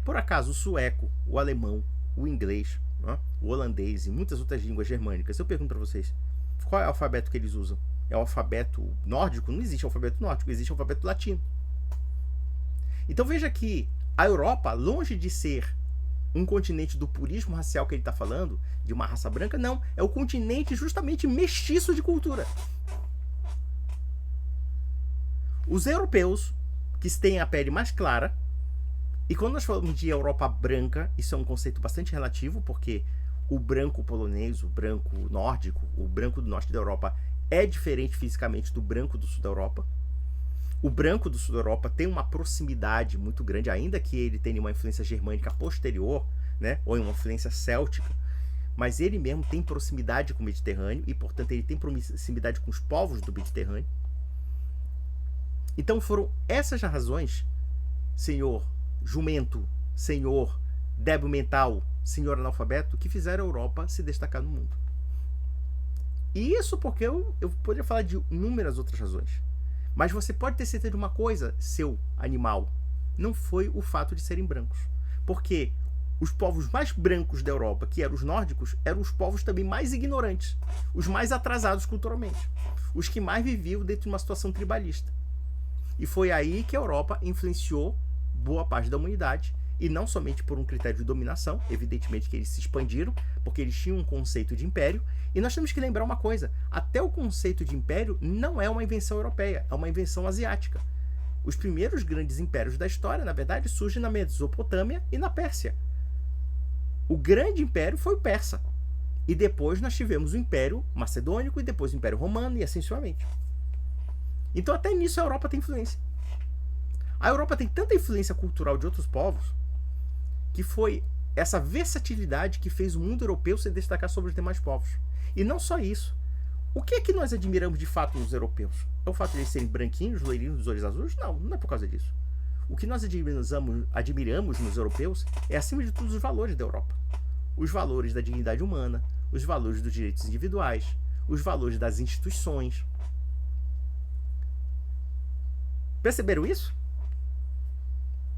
Por acaso, o sueco, o alemão, o inglês, né, o holandês e muitas outras línguas germânicas, eu pergunto para vocês, qual é o alfabeto que eles usam? É o alfabeto nórdico? Não existe alfabeto nórdico, existe alfabeto latino. Então veja que a Europa, longe de ser um continente do purismo racial que ele está falando, de uma raça branca, não. É o continente justamente mestiço de cultura. Os europeus, que têm a pele mais clara, e quando nós falamos de Europa branca, isso é um conceito bastante relativo, porque o branco polonês, o branco nórdico, o branco do norte da Europa é diferente fisicamente do branco do sul da Europa. O branco do sul da Europa tem uma proximidade muito grande, ainda que ele tenha uma influência germânica posterior, né, ou uma influência céltica, mas ele mesmo tem proximidade com o Mediterrâneo e, portanto, ele tem proximidade com os povos do Mediterrâneo. Então foram essas razões, senhor jumento, senhor débil mental, senhor analfabeto, que fizeram a Europa se destacar no mundo. E isso porque eu poderia falar de inúmeras outras razões. Mas você pode ter certeza de uma coisa, seu animal, não foi o fato de serem brancos. Porque os povos mais brancos da Europa, que eram os nórdicos, eram os povos também mais ignorantes, os mais atrasados culturalmente, os que mais viviam dentro de uma situação tribalista. E foi aí que a Europa influenciou boa parte da humanidade, e não somente por um critério de dominação, evidentemente que eles se expandiram, porque eles tinham um conceito de império, e nós temos que lembrar uma coisa, até o conceito de império não é uma invenção europeia, é uma invenção asiática. Os primeiros grandes impérios da história, na verdade, surgem na Mesopotâmia e na Pérsia. O grande império foi o persa, e depois nós tivemos o Império Macedônico, e depois o Império Romano, e assim sucessivamente. Então até nisso a Europa tem influência. A Europa tem tanta influência cultural de outros povos, que foi essa versatilidade que fez o mundo europeu se destacar sobre os demais povos. E não só isso. O que é que nós admiramos de fato nos europeus? É o fato de eles serem branquinhos, loirinhos, dos olhos azuis? Não, não é por causa disso. O que nós admiramos nos europeus é, acima de tudo, os valores da Europa. Os valores da dignidade humana, os valores dos direitos individuais, os valores das instituições. Perceberam isso?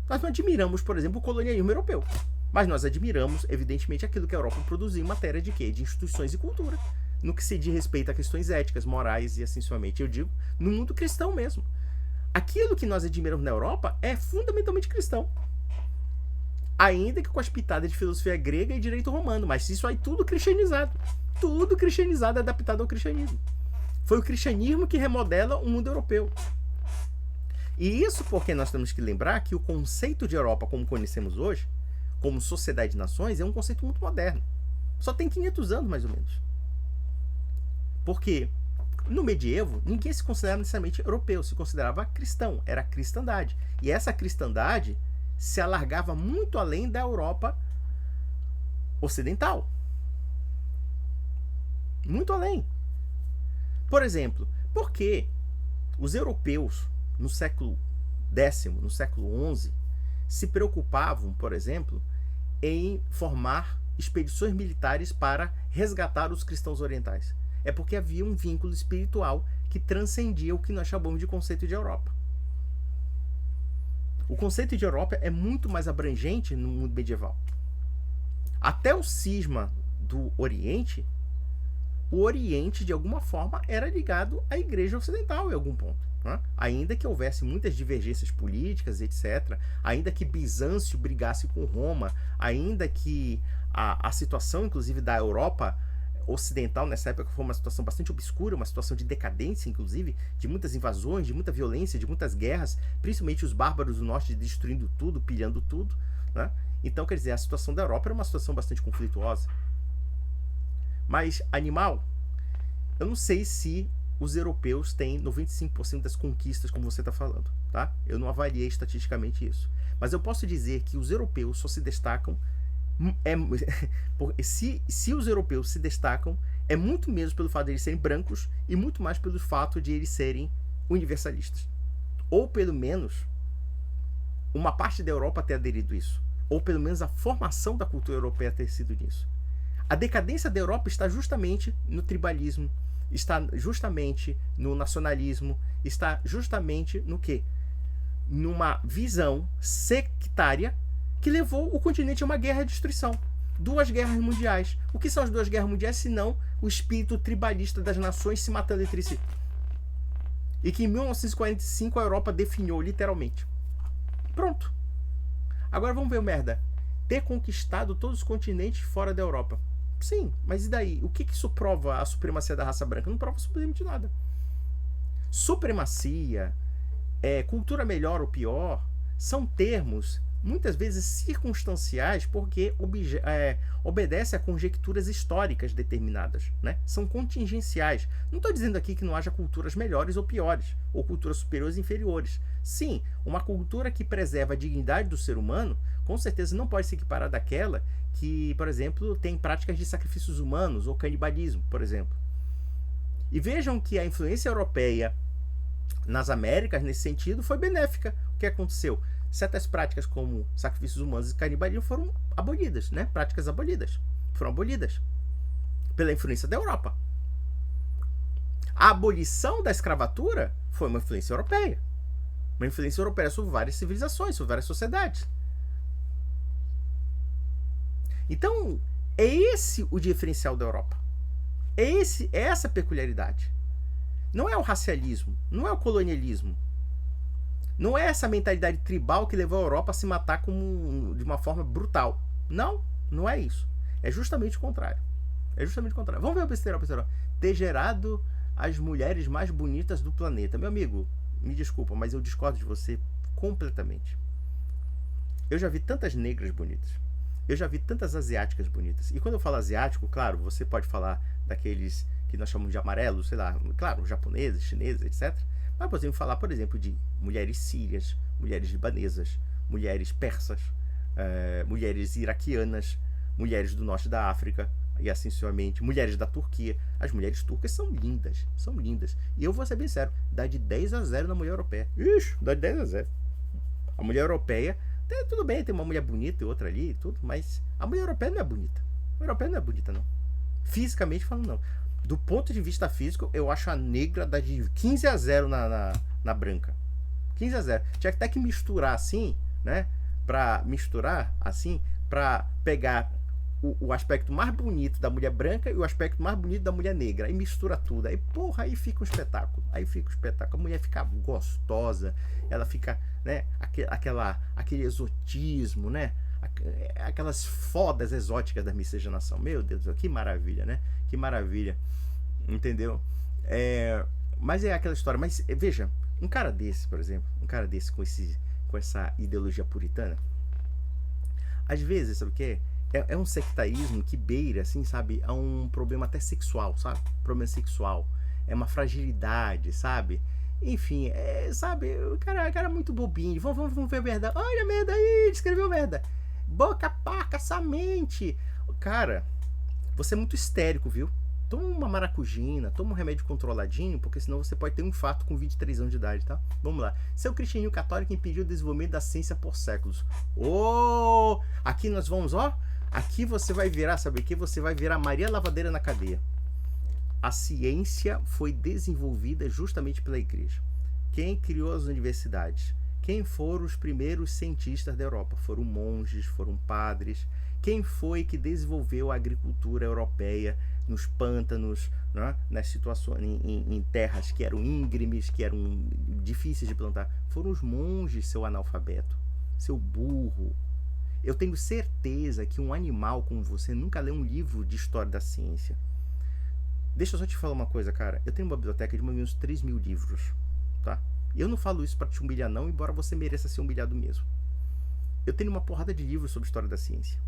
Nós não admiramos, por exemplo, o colonialismo europeu. Mas nós admiramos, evidentemente, aquilo que a Europa produziu em matéria de quê? De instituições e cultura. No que se diz respeito a questões éticas, morais e assim sucessivamente. Eu digo, no mundo cristão mesmo. Aquilo que nós admiramos na Europa é fundamentalmente cristão. Ainda que com as pitadas de filosofia grega e direito romano. Mas isso aí tudo cristianizado. Tudo cristianizado, adaptado ao cristianismo. Foi o cristianismo que remodela o mundo europeu. E isso porque nós temos que lembrar que o conceito de Europa, como conhecemos hoje, como sociedade de nações, é um conceito muito moderno. Só tem 500 anos, mais ou menos. Porque no medievo, ninguém se considerava necessariamente europeu, se considerava cristão, era a cristandade. E essa cristandade se alargava muito além da Europa ocidental. Muito além. Por exemplo, por que os europeus no século X, no século XI, se preocupavam, por exemplo, em formar expedições militares para resgatar os cristãos orientais? É porque havia um vínculo espiritual que transcendia o que nós chamamos de conceito de Europa. O conceito de Europa é muito mais abrangente no mundo medieval. Até o cisma do Oriente, o Oriente, de alguma forma, era ligado à Igreja Ocidental em algum ponto. Ainda que houvesse muitas divergências políticas, etc., ainda que Bizâncio brigasse com Roma, ainda que a situação, inclusive, da Europa ocidental nessa época foi uma situação bastante obscura, uma situação de decadência, inclusive, de muitas invasões, de muita violência, de muitas guerras, principalmente os bárbaros do norte destruindo tudo, pilhando tudo, né? Então, quer dizer, a situação da Europa era uma situação bastante conflituosa. Mas, animal, eu não sei se os europeus têm 95% das conquistas, como você está falando, tá? Eu não avaliei estatisticamente isso. Mas eu posso dizer que os europeus só se destacam... se os europeus se destacam, é muito menos pelo fato de eles serem brancos e muito mais pelo fato de eles serem universalistas. Ou, pelo menos, uma parte da Europa ter aderido a isso. Ou, pelo menos, a formação da cultura europeia ter sido nisso. A decadência da Europa está justamente no tribalismo, está justamente no nacionalismo, está justamente no quê? Numa visão sectária que levou o continente a uma guerra de destruição. 2 guerras mundiais. O que são as 2 guerras mundiais, senão o espírito tribalista das nações se matando entre si? E que em 1945 a Europa definhou, literalmente. Pronto. Agora vamos ver o merda. Ter conquistado todos os continentes fora da Europa. Sim, mas e daí? O que isso prova a supremacia da raça branca? Não prova absolutamente nada. Supremacia, cultura melhor ou pior, são termos muitas vezes circunstanciais, porque obedece a conjecturas históricas determinadas, né? São contingenciais. Não estou dizendo aqui que não haja culturas melhores ou piores, ou culturas superiores e inferiores. Sim, uma cultura que preserva a dignidade do ser humano, com certeza não pode se equiparar daquela que, por exemplo, tem práticas de sacrifícios humanos ou canibalismo, por exemplo. E vejam que a influência europeia nas Américas, nesse sentido, foi benéfica. O que aconteceu? Certas práticas como sacrifícios humanos e canibalismo foram abolidas, né? Práticas abolidas. Foram abolidas pela influência da Europa. A abolição da escravatura foi uma influência europeia. Uma influência europeia sobre várias civilizações, sobre várias sociedades. Então, é esse o diferencial da Europa. É essa a peculiaridade. Não é o racialismo, não é o colonialismo. Não é essa mentalidade tribal que levou a Europa a se matar de uma forma brutal. Não, não é isso. É justamente o contrário. É justamente o contrário. Vamos ver o besterol. Ter gerado as mulheres mais bonitas do planeta. Meu amigo, me desculpa, mas eu discordo de você completamente. Eu já vi tantas negras bonitas. Eu já vi tantas asiáticas bonitas. E quando eu falo asiático, claro, você pode falar daqueles que nós chamamos de amarelos, sei lá, claro, japoneses, chineses, etc. Mas podemos falar, por exemplo, de mulheres sírias, mulheres libanesas, mulheres persas, mulheres iraquianas, mulheres do norte da África, e assim sucessivamente, mulheres da Turquia. As mulheres turcas são lindas, são lindas. E eu vou ser bem sério, dá de 10-0 na mulher europeia. Ixi, dá de 10-0. A mulher europeia, tudo bem, tem uma mulher bonita e outra ali e tudo, mas a mulher europeia não é bonita. A mulher europeia não é bonita, não. Fisicamente falando, não. Do ponto de vista físico, eu acho a negra dá de 15-0 na branca. 15-0. Tinha até que misturar assim, né? Pra misturar assim, pra pegar o aspecto mais bonito da mulher branca e o aspecto mais bonito da mulher negra. Aí mistura tudo. Aí, porra, aí fica um espetáculo. Aí fica um espetáculo. A mulher fica gostosa. Ela fica, né? Aquele exotismo, né? Aquelas fodas exóticas da miscigenação. Meu Deus do céu, que maravilha, né? Que maravilha. Entendeu? Mas é aquela história. Mas veja, um cara desse, por exemplo, um cara desse com essa ideologia puritana, às vezes, sabe o que é? É um sectarismo que beira, assim, sabe, a um problema até sexual, sabe? Problema sexual. É uma fragilidade, sabe? Enfim, sabe, o cara é muito bobinho. Vamos ver a merda. Olha a merda aí, escreveu merda. Boca paca, essa mente. Cara, você é muito histérico, viu? Toma uma maracujina, toma um remédio controladinho, porque senão você pode ter um infarto com 23 anos de idade, tá? Vamos lá. Seu cristianismo católico impediu o desenvolvimento da ciência por séculos. Aqui nós vamos, aqui você vai virar, sabe o que? Você vai virar Maria Lavadeira na cadeia. A ciência foi desenvolvida justamente pela igreja. Quem criou as universidades? Quem foram os primeiros cientistas da Europa? Foram monges, foram padres. Quem foi que desenvolveu a agricultura europeia nos pântanos, né? Nas situações, em terras que eram íngremes, que eram difíceis de plantar? Foram os monges, seu analfabeto, seu burro. Eu tenho certeza que um animal como você nunca leu um livro de história da ciência. Deixa eu só te falar uma coisa, cara. Eu tenho uma biblioteca de mais ou menos 3.000 livros, tá? E eu não falo isso pra te humilhar, não, embora você mereça ser humilhado mesmo. Eu tenho uma porrada de livros sobre história da ciência.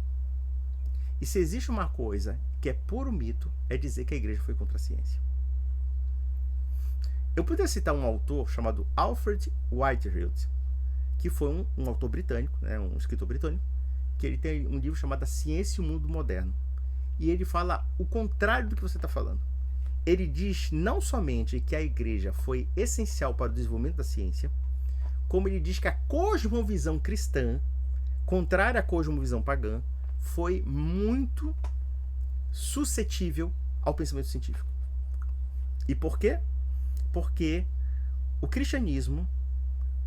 E se existe uma coisa que é puro mito, é dizer que a igreja foi contra a ciência. Eu poderia citar um autor chamado Alfred Whitefield, que foi um autor britânico, né, um escritor britânico, que ele tem um livro chamado A Ciência e o Mundo Moderno. E ele fala o contrário do que você está falando. Ele diz não somente que a igreja foi essencial para o desenvolvimento da ciência, como ele diz que a cosmovisão cristã, contrária à cosmovisão pagã, foi muito suscetível ao pensamento científico. E por quê? Porque o cristianismo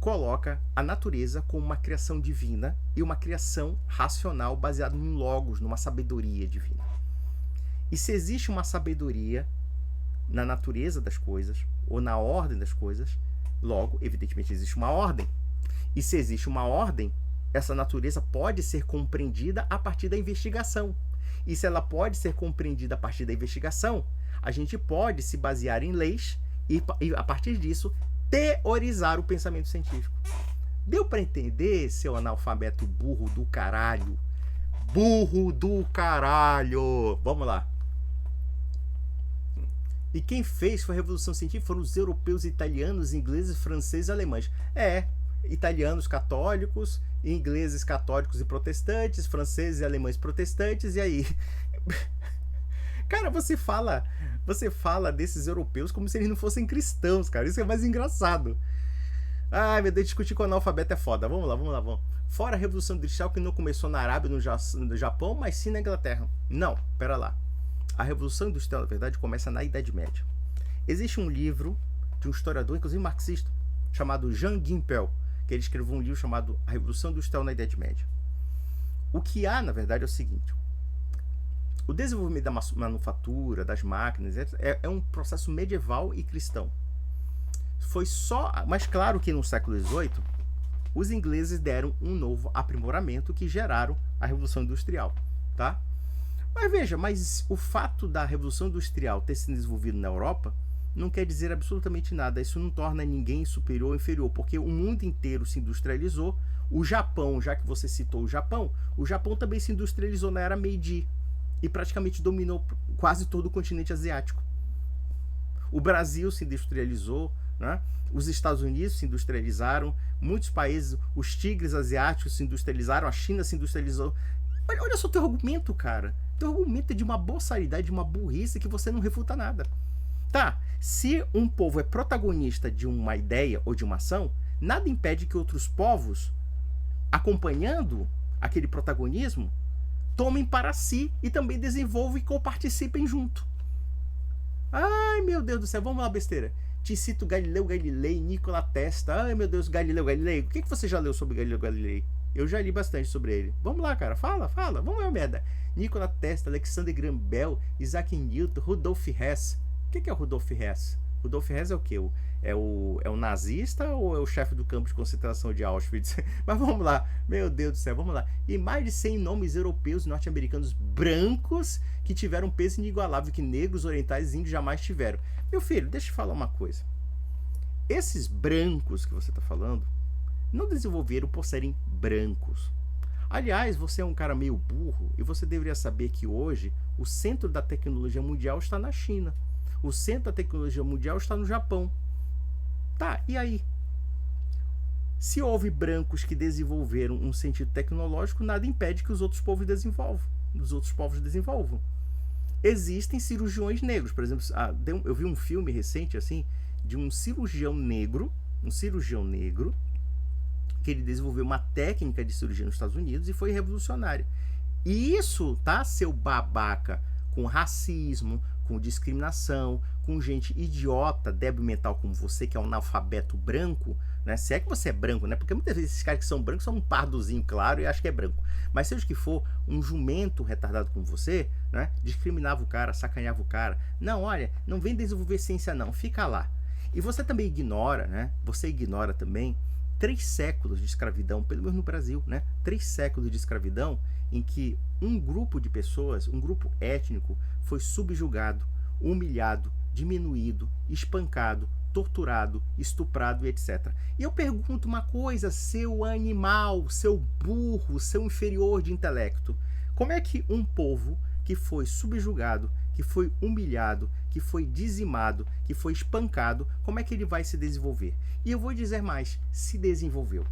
coloca a natureza como uma criação divina e uma criação racional baseada num logos, numa sabedoria divina. E se existe uma sabedoria na natureza das coisas, ou na ordem das coisas, logo, evidentemente, existe uma ordem. E se existe uma ordem, essa natureza pode ser compreendida a partir da investigação. E se ela pode ser compreendida a partir da investigação, a gente pode se basear em leis e a partir disso, teorizar o pensamento científico. Deu para entender, seu analfabeto burro do caralho? Burro do caralho! Vamos lá. E quem fez foi a Revolução Científica, foram os europeus, italianos, ingleses, franceses e alemães. Italianos católicos, ingleses católicos e protestantes, franceses e alemães protestantes, e aí? Cara, você fala desses europeus como se eles não fossem cristãos, cara. Isso é mais engraçado. Ai, meu Deus, discutir com o analfabeto é foda. Vamos lá. Fora a Revolução Industrial, que não começou na Arábia, no Japão, mas sim na Inglaterra. Não, pera lá. A Revolução Industrial, na verdade, começa na Idade Média. Existe um livro de um historiador, inclusive marxista, chamado Jean Gimpel, que ele escreveu um livro chamado A Revolução Industrial na Idade Média. O que há, na verdade, é o seguinte: o desenvolvimento da manufatura, das máquinas, é um processo medieval e cristão. Foi só, mas claro que no século XVIII, os ingleses deram um novo aprimoramento que geraram a Revolução Industrial, tá? Mas veja, o fato da Revolução Industrial ter se desenvolvido na Europa não quer dizer absolutamente nada. Isso não torna ninguém superior ou inferior, porque o mundo inteiro se industrializou. O Japão, já que você citou o Japão também se industrializou na era Meiji e praticamente dominou quase todo o continente asiático. O Brasil se industrializou, né? Os Estados Unidos se industrializaram, muitos países, os tigres asiáticos se industrializaram, a China se industrializou. Olha só o teu argumento, cara. Teu argumento é de uma boçalidade, de uma burrice que você não refuta nada. Tá, se um povo é protagonista de uma ideia ou de uma ação, nada impede que outros povos, acompanhando aquele protagonismo, tomem para si e também desenvolvam e co-participem junto. Ai, meu Deus do céu, vamos lá, besteira. Te cito Galileu Galilei, Nikola Tesla. Ai, meu Deus, Galileu Galilei. O que você já leu sobre Galileu Galilei? Eu já li bastante sobre ele. Vamos lá, cara, fala. Vamos lá, merda. Nikola Tesla, Alexander Graham Bell, Isaac Newton, Rudolf Hess. O que é o Rudolf Hess? Rudolf Hess é o quê? É o nazista ou é o chefe do campo de concentração de Auschwitz? Mas vamos lá, meu Deus do céu, vamos lá. E mais de 100 nomes europeus e norte-americanos brancos que tiveram um peso inigualável que negros, orientais e índios jamais tiveram. Meu filho, deixa eu te falar uma coisa. Esses brancos que você está falando não desenvolveram por serem brancos. Aliás, você é um cara meio burro e você deveria saber que hoje o centro da tecnologia mundial está na China. O centro da tecnologia mundial está no Japão. Tá, e aí? Se houve brancos que desenvolveram um sentido tecnológico, nada impede que os outros povos desenvolvam. Existem cirurgiões negros, por exemplo, eu vi um filme recente assim de um cirurgião negro, que ele desenvolveu uma técnica de cirurgia nos Estados Unidos e foi revolucionário. E isso, tá, seu babaca, com racismo, com discriminação, com gente idiota, débil mental como você, que é um analfabeto branco, né? Se é que você é branco, né? Porque muitas vezes esses caras que são brancos são um pardozinho claro e acham que é branco. Mas seja o que for, um jumento retardado como você, né? Discriminava o cara, sacaneava o cara. Não, olha, não vem desenvolver ciência não, fica lá. E você também ignora, né? Você ignora também 3 séculos de escravidão, pelo menos no Brasil, né? 3 séculos de escravidão em que um grupo de pessoas, um grupo étnico, foi subjugado, humilhado, diminuído, espancado, torturado, estuprado e etc. E eu pergunto uma coisa, seu animal, seu burro, seu inferior de intelecto, como é que um povo que foi subjugado, que foi humilhado, que foi dizimado, que foi espancado, como é que ele vai se desenvolver? E eu vou dizer mais, se desenvolveu.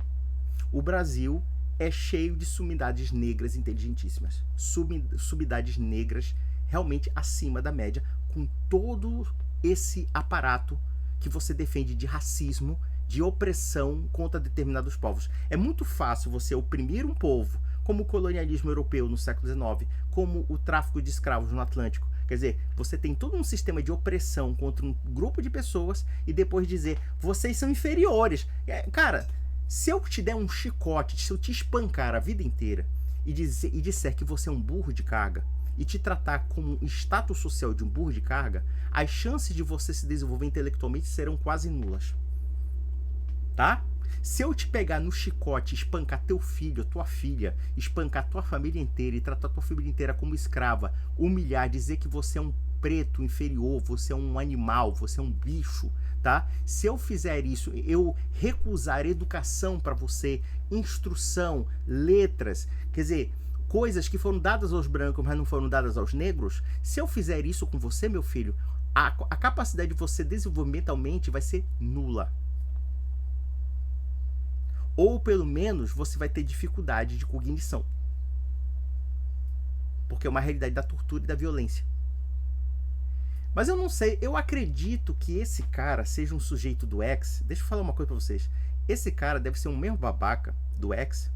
O Brasil é cheio de sumidades negras inteligentíssimas, sumidades negras realmente acima da média, com todo esse aparato que você defende de racismo, de opressão contra determinados povos. É muito fácil você oprimir um povo, como o colonialismo europeu no século XIX, como o tráfico de escravos no Atlântico. Quer dizer, você tem todo um sistema de opressão contra um grupo de pessoas e depois dizer, vocês são inferiores. Cara, se eu te der um chicote, se eu te espancar a vida inteira e disser que você é um burro de carga e te tratar como um status social de um burro de carga, as chances de você se desenvolver intelectualmente serão quase nulas. Tá? Se eu te pegar no chicote, espancar teu filho, tua filha, espancar tua família inteira e tratar tua família inteira como escrava, humilhar, dizer que você é um preto inferior, você é um animal, você é um bicho, tá? Se eu fizer isso, eu recusar educação para você, instrução, letras, quer dizer, coisas que foram dadas aos brancos, mas não foram dadas aos negros, se eu fizer isso com você, meu filho, a capacidade de você desenvolver mentalmente vai ser nula. Ou, pelo menos, você vai ter dificuldade de cognição. Porque é uma realidade da tortura e da violência. Mas eu não sei, eu acredito que esse cara seja um sujeito do X. Deixa eu falar uma coisa pra vocês. Esse cara deve ser um mesmo babaca do X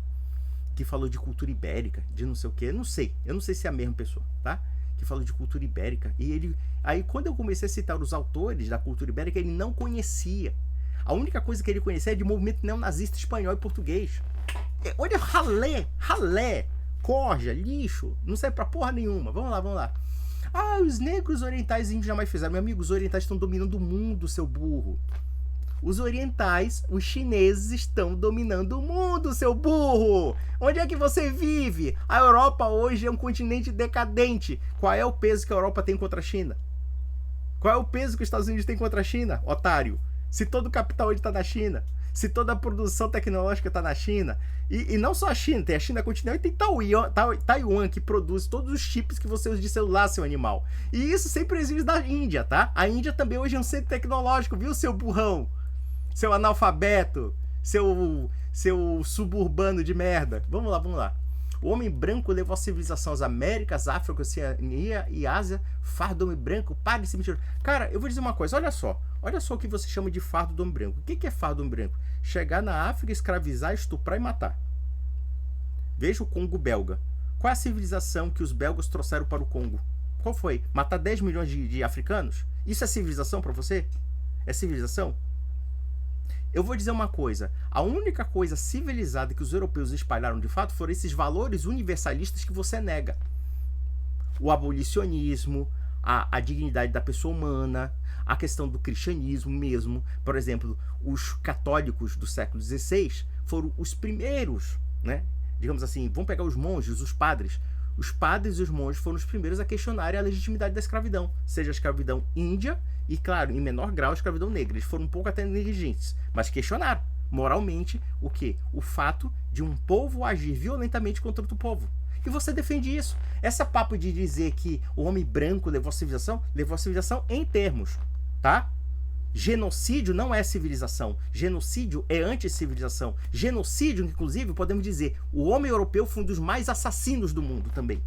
que falou de cultura ibérica, de não sei o que, eu não sei se é a mesma pessoa, tá? Que falou de cultura ibérica. E ele, aí quando eu comecei a citar os autores da cultura ibérica, ele não conhecia. A única coisa que ele conhecia é de movimento neonazista espanhol e português. Olha, ralé, corja, lixo, não serve pra porra nenhuma. Vamos lá. Ah, os negros orientais índios jamais fizeram. Meu amigo, os orientais estão dominando o mundo, seu burro. Os orientais, os chineses estão dominando o mundo, seu burro! Onde é que você vive? A Europa hoje é um continente decadente. Qual é o peso que a Europa tem contra a China? Qual é o peso que os Estados Unidos têm contra a China, otário? Se todo o capital hoje está na China, se toda a produção tecnológica está na China, e não só a China, tem a China continental e tem Taiwan, que produz todos os chips que você usa de celular, seu animal. E isso sempre existe na Índia, tá? A Índia também hoje é um centro tecnológico, viu, seu burrão? Seu analfabeto, seu suburbano de merda. Vamos lá. O homem branco levou a civilização às Américas, África, Oceania e Ásia. Fardo do homem branco, pare de se mentir. Cara, eu vou dizer uma coisa, olha só o que você chama de fardo do homem branco. O que é fardo do homem branco? Chegar na África, escravizar, estuprar e matar. Veja o Congo belga. Qual é a civilização que os belgas trouxeram para o Congo? Qual foi? Matar 10 milhões de africanos? Isso é civilização para você? É civilização? Eu vou dizer uma coisa, a única coisa civilizada que os europeus espalharam de fato foram esses valores universalistas que você nega. O abolicionismo, a dignidade da pessoa humana, a questão do cristianismo mesmo. Por exemplo, os católicos do século XVI foram os primeiros, né? Digamos assim, vamos pegar os monges, os padres. Os padres e os monges foram os primeiros a questionarem a legitimidade da escravidão, seja a escravidão índia e, claro, em menor grau, a escravidão negra. Eles foram um pouco até negligentes, mas questionaram moralmente o quê? O fato de um povo agir violentamente contra outro povo. E você defende isso. Essa papo de dizer que o homem branco levou a civilização em termos, tá? Genocídio não é civilização. Genocídio é anticivilização. Genocídio, inclusive, podemos dizer, o homem europeu foi um dos mais assassinos do mundo também,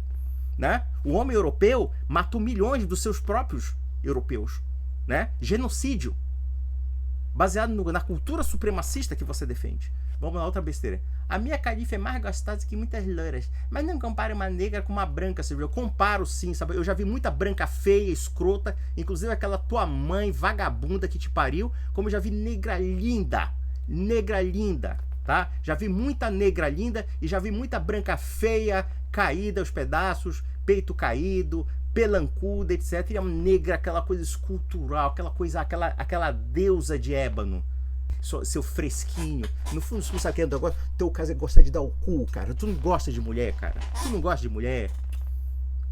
né? O homem europeu matou milhões dos seus próprios europeus, né? Genocídio. Baseado na cultura supremacista que você defende. Vamos lá, outra besteira. A minha califa é mais gostosa que muitas loiras. Mas não compare uma negra com uma branca, você viu? Eu comparo sim, sabe? Eu já vi muita branca feia, escrota. Inclusive aquela tua mãe vagabunda que te pariu. Como eu já vi negra linda. Negra linda, tá? Já vi muita negra linda e já vi muita branca feia, caída aos pedaços, peito caído, pelancuda, etc. E a negra, aquela coisa escultural, aquela deusa de ébano. Seu fresquinho. No fundo, você sabe o que é o negócio? Teu caso é gostar de dar o cu, cara. Tu não gosta de mulher, cara. Tu não gosta de mulher.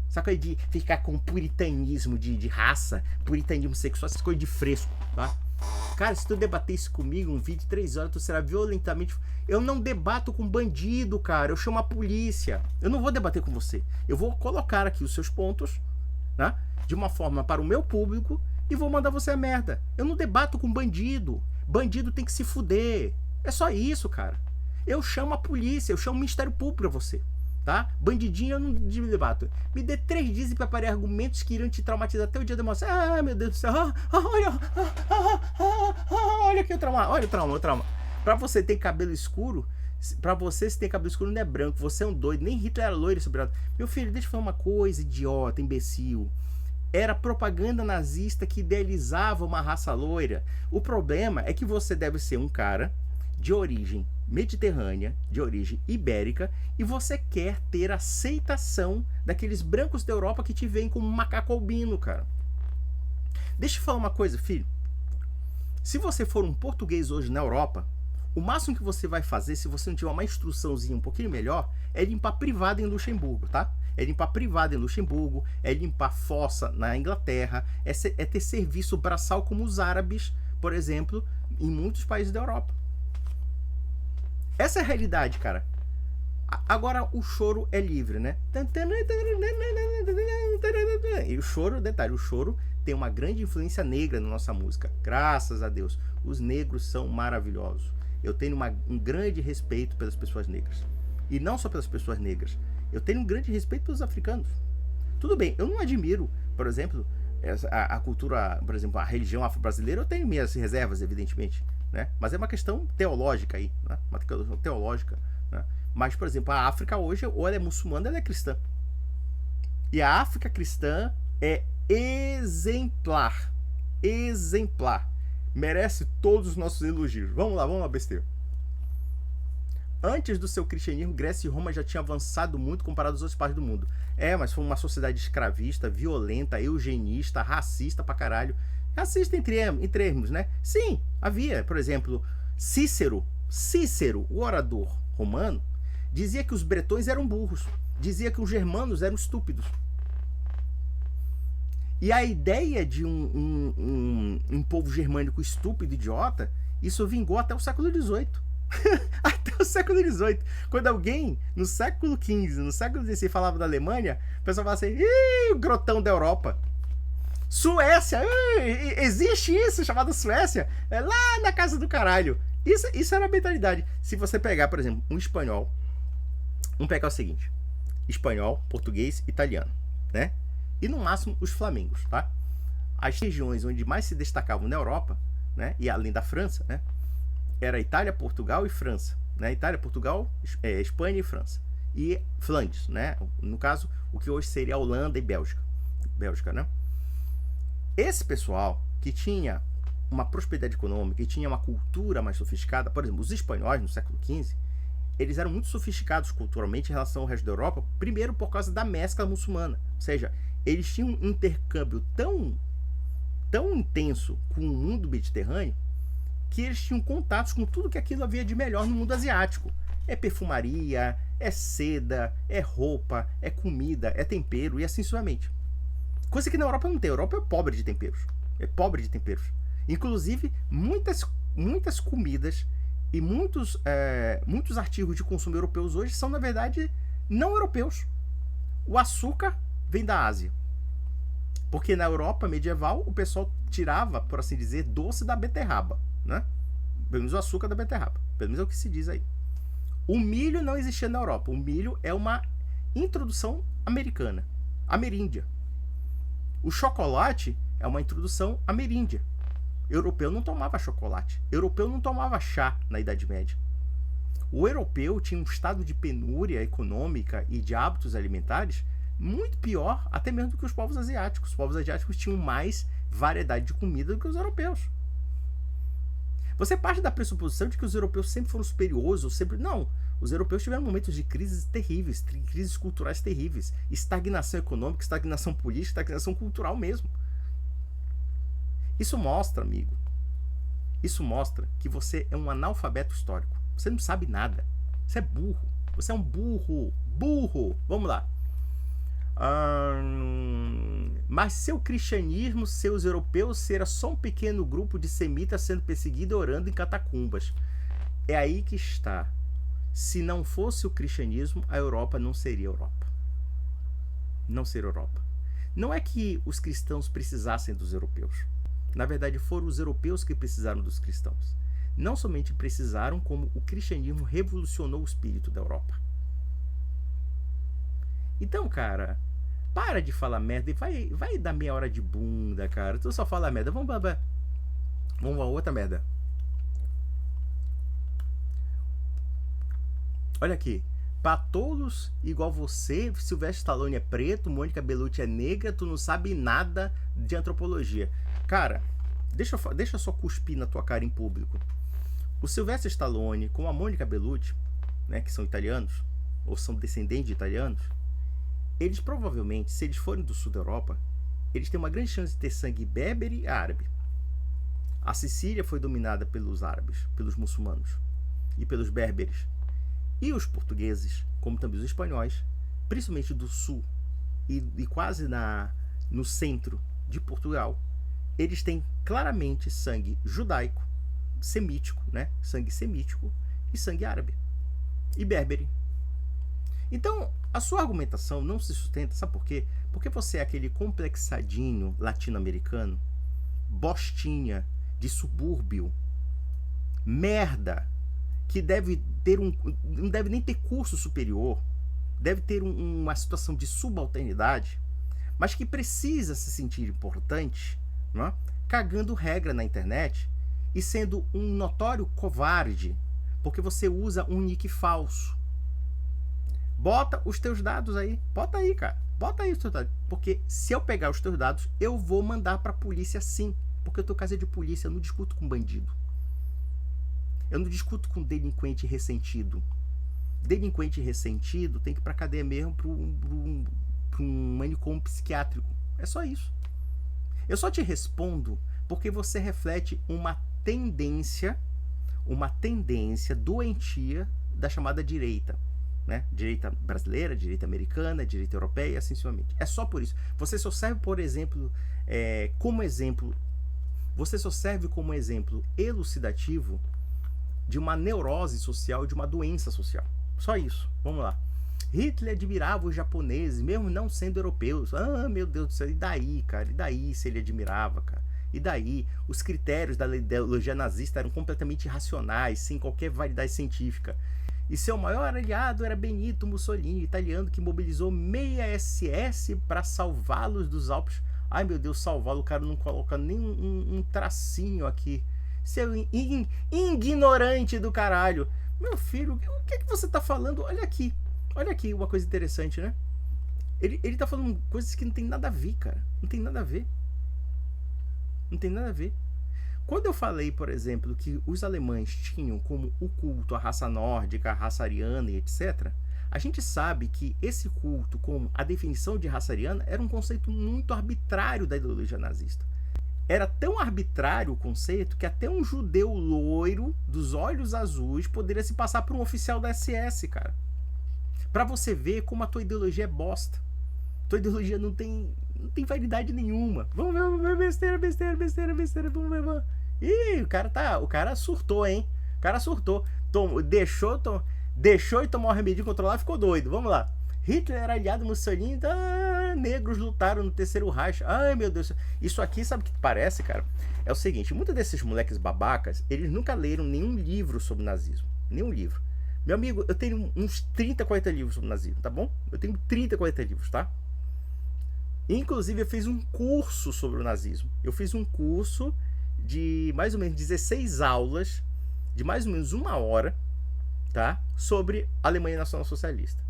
Saca aí de ficar com puritanismo de raça, puritanismo sexual, essas coisas de fresco, tá? Cara, se tu debater isso comigo, um vídeo de 3 horas, tu será violentamente... Eu não debato com bandido, cara. Eu chamo a polícia. Eu não vou debater com você. Eu vou colocar aqui os seus pontos, né? De uma forma para o meu público e vou mandar você a merda. Eu não debato com bandido. Bandido tem que se fuder. É só isso, cara. Eu chamo a polícia, eu chamo o Ministério Público pra você, tá? Bandidinho eu não debato. Me dê 3 dias e preparei argumentos que irão te traumatizar até o dia da morte. Ah, meu Deus do céu. Olha aqui o trauma. Olha o trauma. Pra você ter cabelo escuro, pra você se ter cabelo escuro não é branco. Você é um doido. Nem Hitler era loiro, sobrado. Meu filho, deixa eu falar uma coisa, idiota, imbecil. Era propaganda nazista que idealizava uma raça loira. O problema é que você deve ser um cara de origem mediterrânea, de origem ibérica, e você quer ter aceitação daqueles brancos da Europa que te veem como um macaco albino, cara. Deixa eu falar uma coisa, filho. Se você for um português hoje na Europa, o máximo que você vai fazer, se você não tiver uma instruçãozinha um pouquinho melhor, é limpar privado em Luxemburgo, tá? É limpar privado em Luxemburgo, é limpar fossa na Inglaterra, é ter serviço braçal como os árabes, por exemplo, em muitos países da Europa. Essa é a realidade, cara. Agora o choro é livre, né? E o choro, detalhe, o choro tem uma grande influência negra na nossa música. Graças a Deus. Os negros são maravilhosos. Eu tenho um grande respeito pelas pessoas negras. E não só pelas pessoas negras. Eu tenho um grande respeito pelos africanos. Tudo bem, eu não admiro, por exemplo, a cultura, por exemplo, a religião afro-brasileira. Eu tenho minhas reservas, evidentemente, né? Mas é uma questão teológica aí, né? Uma questão teológica, né? Mas, por exemplo, a África hoje, ou ela é muçulmana, ou ela é cristã. E a África cristã é exemplar. Exemplar. Merece todos os nossos elogios. Vamos lá, besteira. Antes do seu cristianismo, Grécia e Roma já tinham avançado muito comparado aos outros países do mundo. Mas foi uma sociedade escravista, violenta, eugenista, racista pra caralho. Racista em termos, né? Sim, havia, por exemplo, Cícero, o orador romano, dizia que os bretões eram burros, dizia que os germanos eram estúpidos. E a ideia de um povo germânico estúpido, idiota, isso vingou até o século XVIII. Até o século XVIII. Quando alguém, no século XV, no século XVI, falava da Alemanha, o pessoal falava assim, ih, o grotão da Europa. Suécia, existe isso chamado Suécia? É lá na casa do caralho. Isso era a mentalidade. Se você pegar, por exemplo, um espanhol, vamos pegar o seguinte: espanhol, português, italiano, né? E no máximo os flamengos, tá? As regiões onde mais se destacavam na Europa, né? E além da França, né? Era Itália, Portugal e França, né? Itália, Portugal, Espanha e França. E Flandres, né? No caso, o que hoje seria Holanda e Bélgica, né? Esse pessoal que tinha uma prosperidade econômica, que tinha uma cultura mais sofisticada, por exemplo, os espanhóis no século XV, eles eram muito sofisticados culturalmente em relação ao resto da Europa, primeiro por causa da mescla muçulmana. Ou seja, eles tinham um intercâmbio tão intenso com o mundo mediterrâneo que eles tinham contatos com tudo que aquilo havia de melhor no mundo asiático. É perfumaria, é seda, é roupa, é comida, é tempero e assim sucessivamente. Coisa que na Europa não tem. A Europa é pobre de temperos. É pobre de temperos. Inclusive, muitas comidas e muitos artigos de consumo europeus hoje são, na verdade, não europeus. O açúcar vem da Ásia. Porque na Europa medieval, o pessoal tirava, por assim dizer, doce da beterraba, né? Pelo menos o açúcar da beterraba. Pelo menos é o que se diz aí. O milho não existia na Europa. O milho é uma introdução americana. Ameríndia. O chocolate é uma introdução ameríndia. Europeu não tomava chocolate. Europeu não tomava chá na Idade Média. O europeu tinha um estado de penúria econômica e de hábitos alimentares muito pior até mesmo do que os povos asiáticos. Os povos asiáticos tinham mais variedade de comida do que os europeus. Você parte da pressuposição de que os europeus sempre foram superiores, ou sempre... Não. Os europeus tiveram momentos de crises terríveis, crises culturais terríveis, estagnação econômica, estagnação política, estagnação cultural mesmo. Isso mostra, amigo, isso mostra que você é um analfabeto histórico. Você não sabe nada. Você é burro. Você é um burro. Burro. Vamos lá. Mas seu cristianismo, seus europeus, será só um pequeno grupo de semitas sendo perseguido e orando em catacumbas. É aí que está. Se não fosse o cristianismo, a Europa não seria Europa. Não seria Europa. Não é que os cristãos precisassem dos europeus. Na verdade, foram os europeus que precisaram dos cristãos. Não somente precisaram, como o cristianismo revolucionou o espírito da Europa. Então, cara, para de falar merda e vai dar meia hora de bunda, cara. Tu só fala merda. Vamos a outra merda. Olha aqui. Pra tolos igual você, Sylvester Stallone é preto, Mônica Bellucci é negra, tu não sabe nada de antropologia. Cara, deixa eu só cuspir na tua cara em público. O Sylvester Stallone com a Mônica Bellucci, né, que são italianos, ou são descendentes de italianos, eles provavelmente, se eles forem do sul da Europa, eles têm uma grande chance de ter sangue berber e árabe. A Sicília foi dominada pelos árabes, pelos muçulmanos e pelos berberes. E os portugueses, como também os espanhóis, principalmente do sul e quase no centro de Portugal, eles têm claramente sangue judaico, semítico, né? Sangue semítico e sangue árabe e berbere. Então, a sua argumentação não se sustenta, sabe por quê? Porque você é aquele complexadinho latino-americano, bostinha, de subúrbio, merda, que deve ter não deve nem ter curso superior, deve ter uma situação de subalternidade, mas que precisa se sentir importante, né? Cagando regra na internet e sendo um notório covarde, porque você usa um nick falso. Bota os teus dados aí. Bota aí, cara. Bota aí os teus dados. Porque se eu pegar os teus dados, eu vou mandar pra polícia sim. Porque eu tô casa de polícia, eu não discuto com bandido. Eu não discuto com delinquente ressentido. Delinquente ressentido tem que ir pra cadeia mesmo pra um manicômio psiquiátrico. É só isso. Eu só te respondo porque você reflete uma tendência doentia da chamada direita. Né? Direita brasileira, direita americana, direita europeia, assim sucessivamente. É só por isso. Você só serve, por exemplo, você só serve como exemplo elucidativo de uma neurose social, de uma doença social. Só isso. Vamos lá. Hitler admirava os japoneses, mesmo não sendo europeus. Ah, meu Deus do céu. E daí, cara? E daí se ele admirava, cara? E daí? Os critérios da ideologia nazista eram completamente irracionais, sem qualquer validade científica. E seu maior aliado era Benito Mussolini, italiano, que mobilizou meia SS para salvá-los dos Alpes. Ai, meu Deus, salvá-lo, o cara não coloca nem um tracinho aqui. Seu ignorante do caralho. Meu filho, o que é que você tá falando? Olha aqui, uma coisa interessante, né? Ele tá falando coisas que não tem nada a ver, cara. Não tem nada a ver. Não tem nada a ver. Quando eu falei, por exemplo, que os alemães tinham como o culto à raça nórdica, à raça ariana e etc., a gente sabe que esse culto, como a definição de raça ariana, era um conceito muito arbitrário da ideologia nazista. Era tão arbitrário o conceito que até um judeu loiro, dos olhos azuis, poderia se passar por um oficial da SS, cara. Pra você ver como a tua ideologia é bosta. Tua ideologia não tem validade nenhuma. Vamos ver, besteira, vamos ver. Ih, o cara surtou, hein? O cara surtou. Deixou e tomar um remédio controlado e ficou doido. Vamos lá. Hitler era aliado Mussolini. Negros lutaram no Terceiro Reich. Ai, meu Deus. Isso aqui, sabe o que parece, cara? É o seguinte, muitos desses moleques babacas, eles nunca leram nenhum livro sobre nazismo. Nenhum livro. Meu amigo, eu tenho uns 30, 40 livros sobre nazismo, tá bom? Eu tenho 30, 40 livros, tá? Inclusive, eu fiz um curso sobre o nazismo. Eu fiz um curso de mais ou menos 16 aulas, de mais ou menos 1 hora, tá? Sobre a Alemanha Nacional Socialista.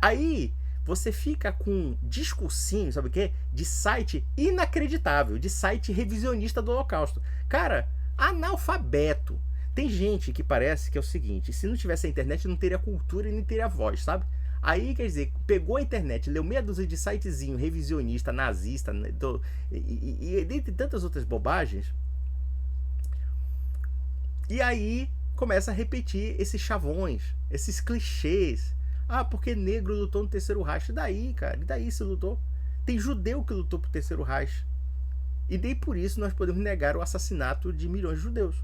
Aí, você fica com discursinho, sabe o quê? De site inacreditável, de site revisionista do Holocausto. Cara, analfabeto. Tem gente que parece que é o seguinte, se não tivesse a internet não teria cultura e nem teria voz, sabe? Aí, quer dizer, pegou a internet, leu meia dúzia de sitezinho revisionista, nazista, e dentre tantas outras bobagens, e aí começa a repetir esses chavões, esses clichês. Ah, porque negro lutou no Terceiro Reich. E daí, cara? E daí se lutou? Tem judeu que lutou pro Terceiro Reich. E nem por isso nós podemos negar o assassinato de milhões de judeus.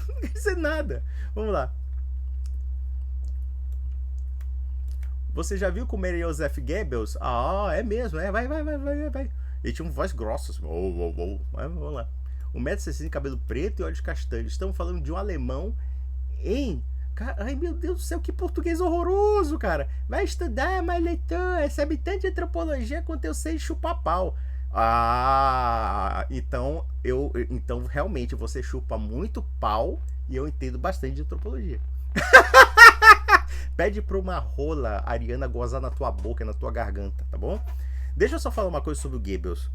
Não quer dizer nada. Vamos lá. Você já viu como era Joseph Goebbels? Ah, é mesmo, é. Vai. Ele tinha uma voz grossa. Assim. Vamos lá. 1,60 m, cabelo preto e olhos castanhos. Estamos falando de um alemão em... Ai, meu Deus do céu, que português horroroso, cara. Vai estudar, mas leitor, sabe tanto de antropologia quanto eu sei chupar pau. Ah, então realmente você chupa muito pau e eu entendo bastante de antropologia. Pede pra uma rola ariana gozar na tua boca, na tua garganta, tá bom? Deixa eu só falar uma coisa sobre o Goebbels.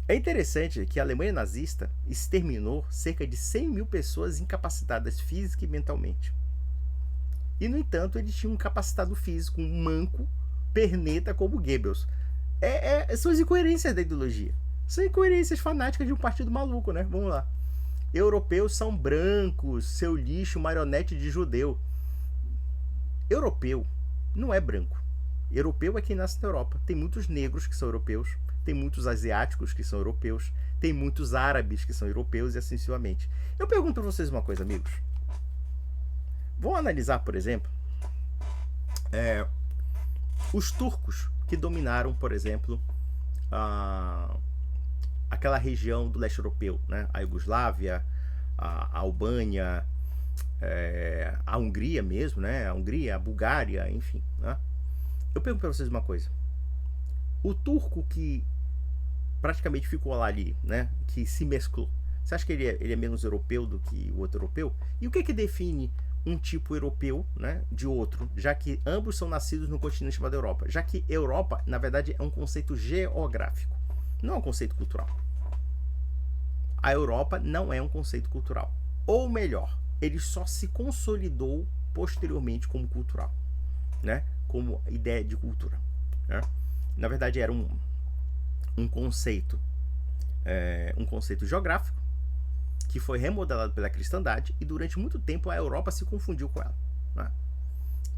É interessante que a Alemanha nazista exterminou cerca de 100 mil pessoas incapacitadas física e mentalmente. E, no entanto, ele tinha um capacitado físico, um manco, perneta como Goebbels. São as incoerências da ideologia. São incoerências fanáticas de um partido maluco, né? Vamos lá. Europeus são brancos, seu lixo, marionete de judeu. Europeu não é branco. Europeu é quem nasce na Europa. Tem muitos negros que são europeus. tem muitos asiáticos que são europeus, tem muitos árabes que são europeus e assim sucessivamente. Eu pergunto para vocês uma coisa, amigos. Vamos analisar, por exemplo, os turcos que dominaram, por exemplo, aquela região do leste europeu, né? A Iugoslávia, a Albânia, a Hungria mesmo, né? A Hungria, a Bulgária, enfim, né? Eu pergunto para vocês uma coisa. O turco que praticamente ficou lá ali, né? Que se mesclou. Você acha que ele é menos europeu do que o outro europeu? E o que define um tipo europeu, né, de outro, já que ambos são nascidos no continente chamado Europa? Já que Europa, na verdade, é um conceito geográfico, não é um conceito cultural. A Europa não é um conceito cultural. Ou melhor, ele só se consolidou posteriormente como cultural, né? Como ideia de cultura, né? Na verdade, era um conceito geográfico que foi remodelado pela cristandade e durante muito tempo a Europa se confundiu com ela, né?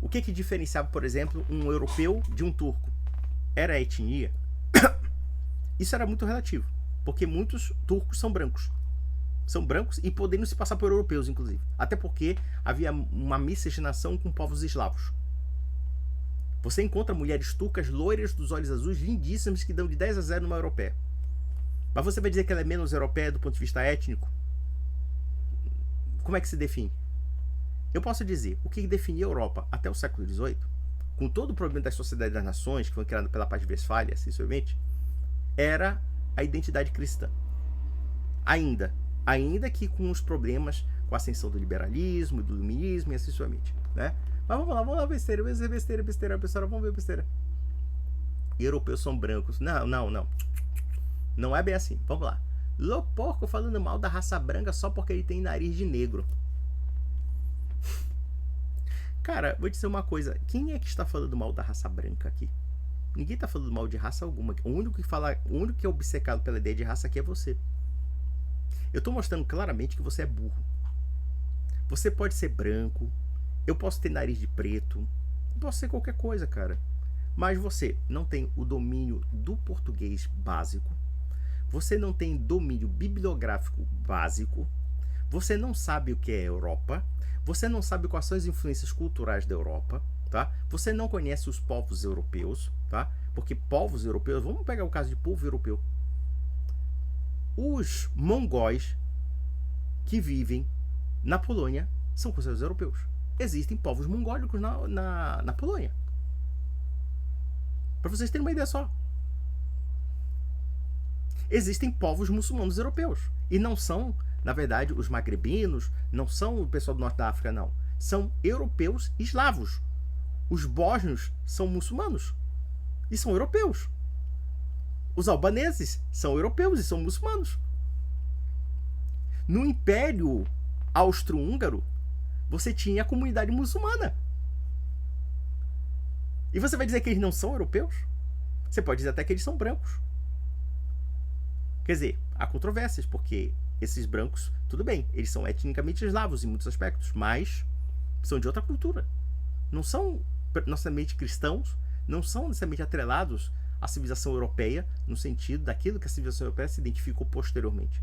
O que diferenciava, por exemplo, um europeu de um turco? Era a etnia. Isso era muito relativo, porque muitos turcos são brancos. São brancos e poderiam se passar por europeus, inclusive. Até porque havia uma miscigenação com povos eslavos. Você encontra mulheres turcas loiras dos olhos azuis, lindíssimas, que dão de 10-0 numa europeia. Mas você vai dizer que ela é menos europeia do ponto de vista étnico? Como é que se define? Eu posso dizer, o que definia a Europa até o século XVIII, com todo o problema das sociedades das nações, que foi criado pela Paz de Westfália, sinceramente, era a identidade cristã. Ainda que com os problemas com a ascensão do liberalismo, do iluminismo e assim sucessivamente, né? Mas vamos lá, besteira, pessoal, vamos ver besteira. Europeus são brancos. Não. Não é bem assim. Vamos lá. Loporco falando mal da raça branca só porque ele tem nariz de negro. Cara, vou te dizer uma coisa. Quem é que está falando mal da raça branca aqui? Ninguém está falando mal de raça alguma. O único que é obcecado pela ideia de raça aqui é você. Eu estou mostrando claramente que você é burro. Você pode ser branco. Eu posso ter nariz de preto. Eu posso ser qualquer coisa, cara. Mas você não tem o domínio do português básico. Você não tem domínio bibliográfico básico. Você não sabe o que é Europa. Você não sabe quais são as influências culturais da Europa, tá? Você não conhece os povos europeus, tá? Porque povos europeus, vamos pegar o caso de povo europeu. Os mongóis que vivem na Polônia são considerados europeus. Existem povos mongólicos na Polônia. Para vocês terem uma ideia só. Existem povos muçulmanos europeus. E não são, na verdade, os magrebinos, não são o pessoal do norte da África, não. São europeus eslavos. Os bósnios são muçulmanos. E são europeus. Os albaneses são europeus e são muçulmanos. No Império Austro-Húngaro, você tinha a comunidade muçulmana. E você vai dizer que eles não são europeus? Você pode dizer até que eles são brancos. Quer dizer, há controvérsias, porque esses brancos, tudo bem, eles são etnicamente eslavos em muitos aspectos, mas são de outra cultura. Não são necessariamente cristãos, não são necessariamente atrelados à civilização europeia, no sentido daquilo que a civilização europeia se identificou posteriormente.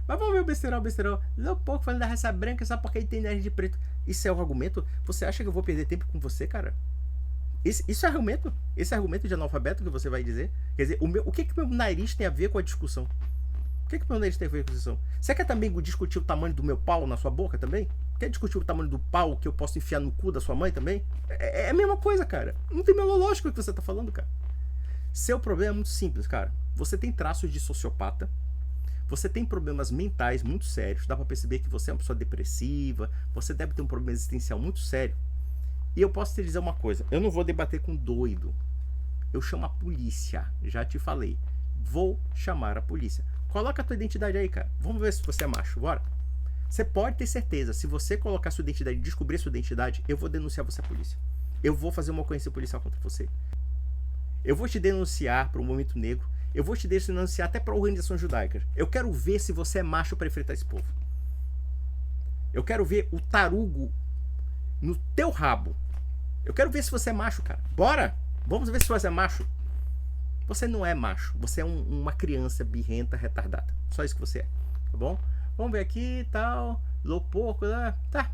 Mas vamos ver o besteirão. Não pouco falando da raça branca só porque ele tem nariz de preto. Isso é o argumento? Você acha que eu vou perder tempo com você, cara? Isso é argumento? Esse argumento de analfabeto que você vai dizer? Quer dizer, o que meu nariz tem a ver com a discussão? O que meu nariz tem a ver com a discussão? Você quer também discutir o tamanho do meu pau na sua boca também? Quer discutir o tamanho do pau que eu posso enfiar no cu da sua mãe também? É a mesma coisa, cara. Não tem menor lógica o que você tá falando, cara. Seu problema é muito simples, cara. Você tem traços de sociopata. Você tem problemas mentais muito sérios. Dá pra perceber que você é uma pessoa depressiva. Você deve ter um problema existencial muito sério. E eu posso te dizer uma coisa. Eu não vou debater com doido. Eu chamo a polícia. Já te falei. Vou chamar a polícia. Coloca a tua identidade aí, cara. Vamos ver se você é macho. Bora. Você pode ter certeza. Se você colocar sua identidade e descobrir sua identidade, eu vou denunciar você à polícia. Eu vou fazer uma ocorrência policial contra você. Eu vou te denunciar para o movimento negro. Eu vou te denunciar até para organizações judaicas. Eu quero ver se você é macho para enfrentar esse povo. Eu quero ver o tarugo no teu rabo. Eu quero ver se você é macho, cara. Bora! Vamos ver se você é macho. Você não é macho. Você é uma criança birrenta, retardada. Só isso que você é. Tá bom? Vamos ver aqui e tal. Louco pouco, né? Tá.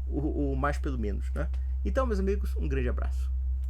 O mais pelo menos, né? Então, meus amigos, um grande abraço.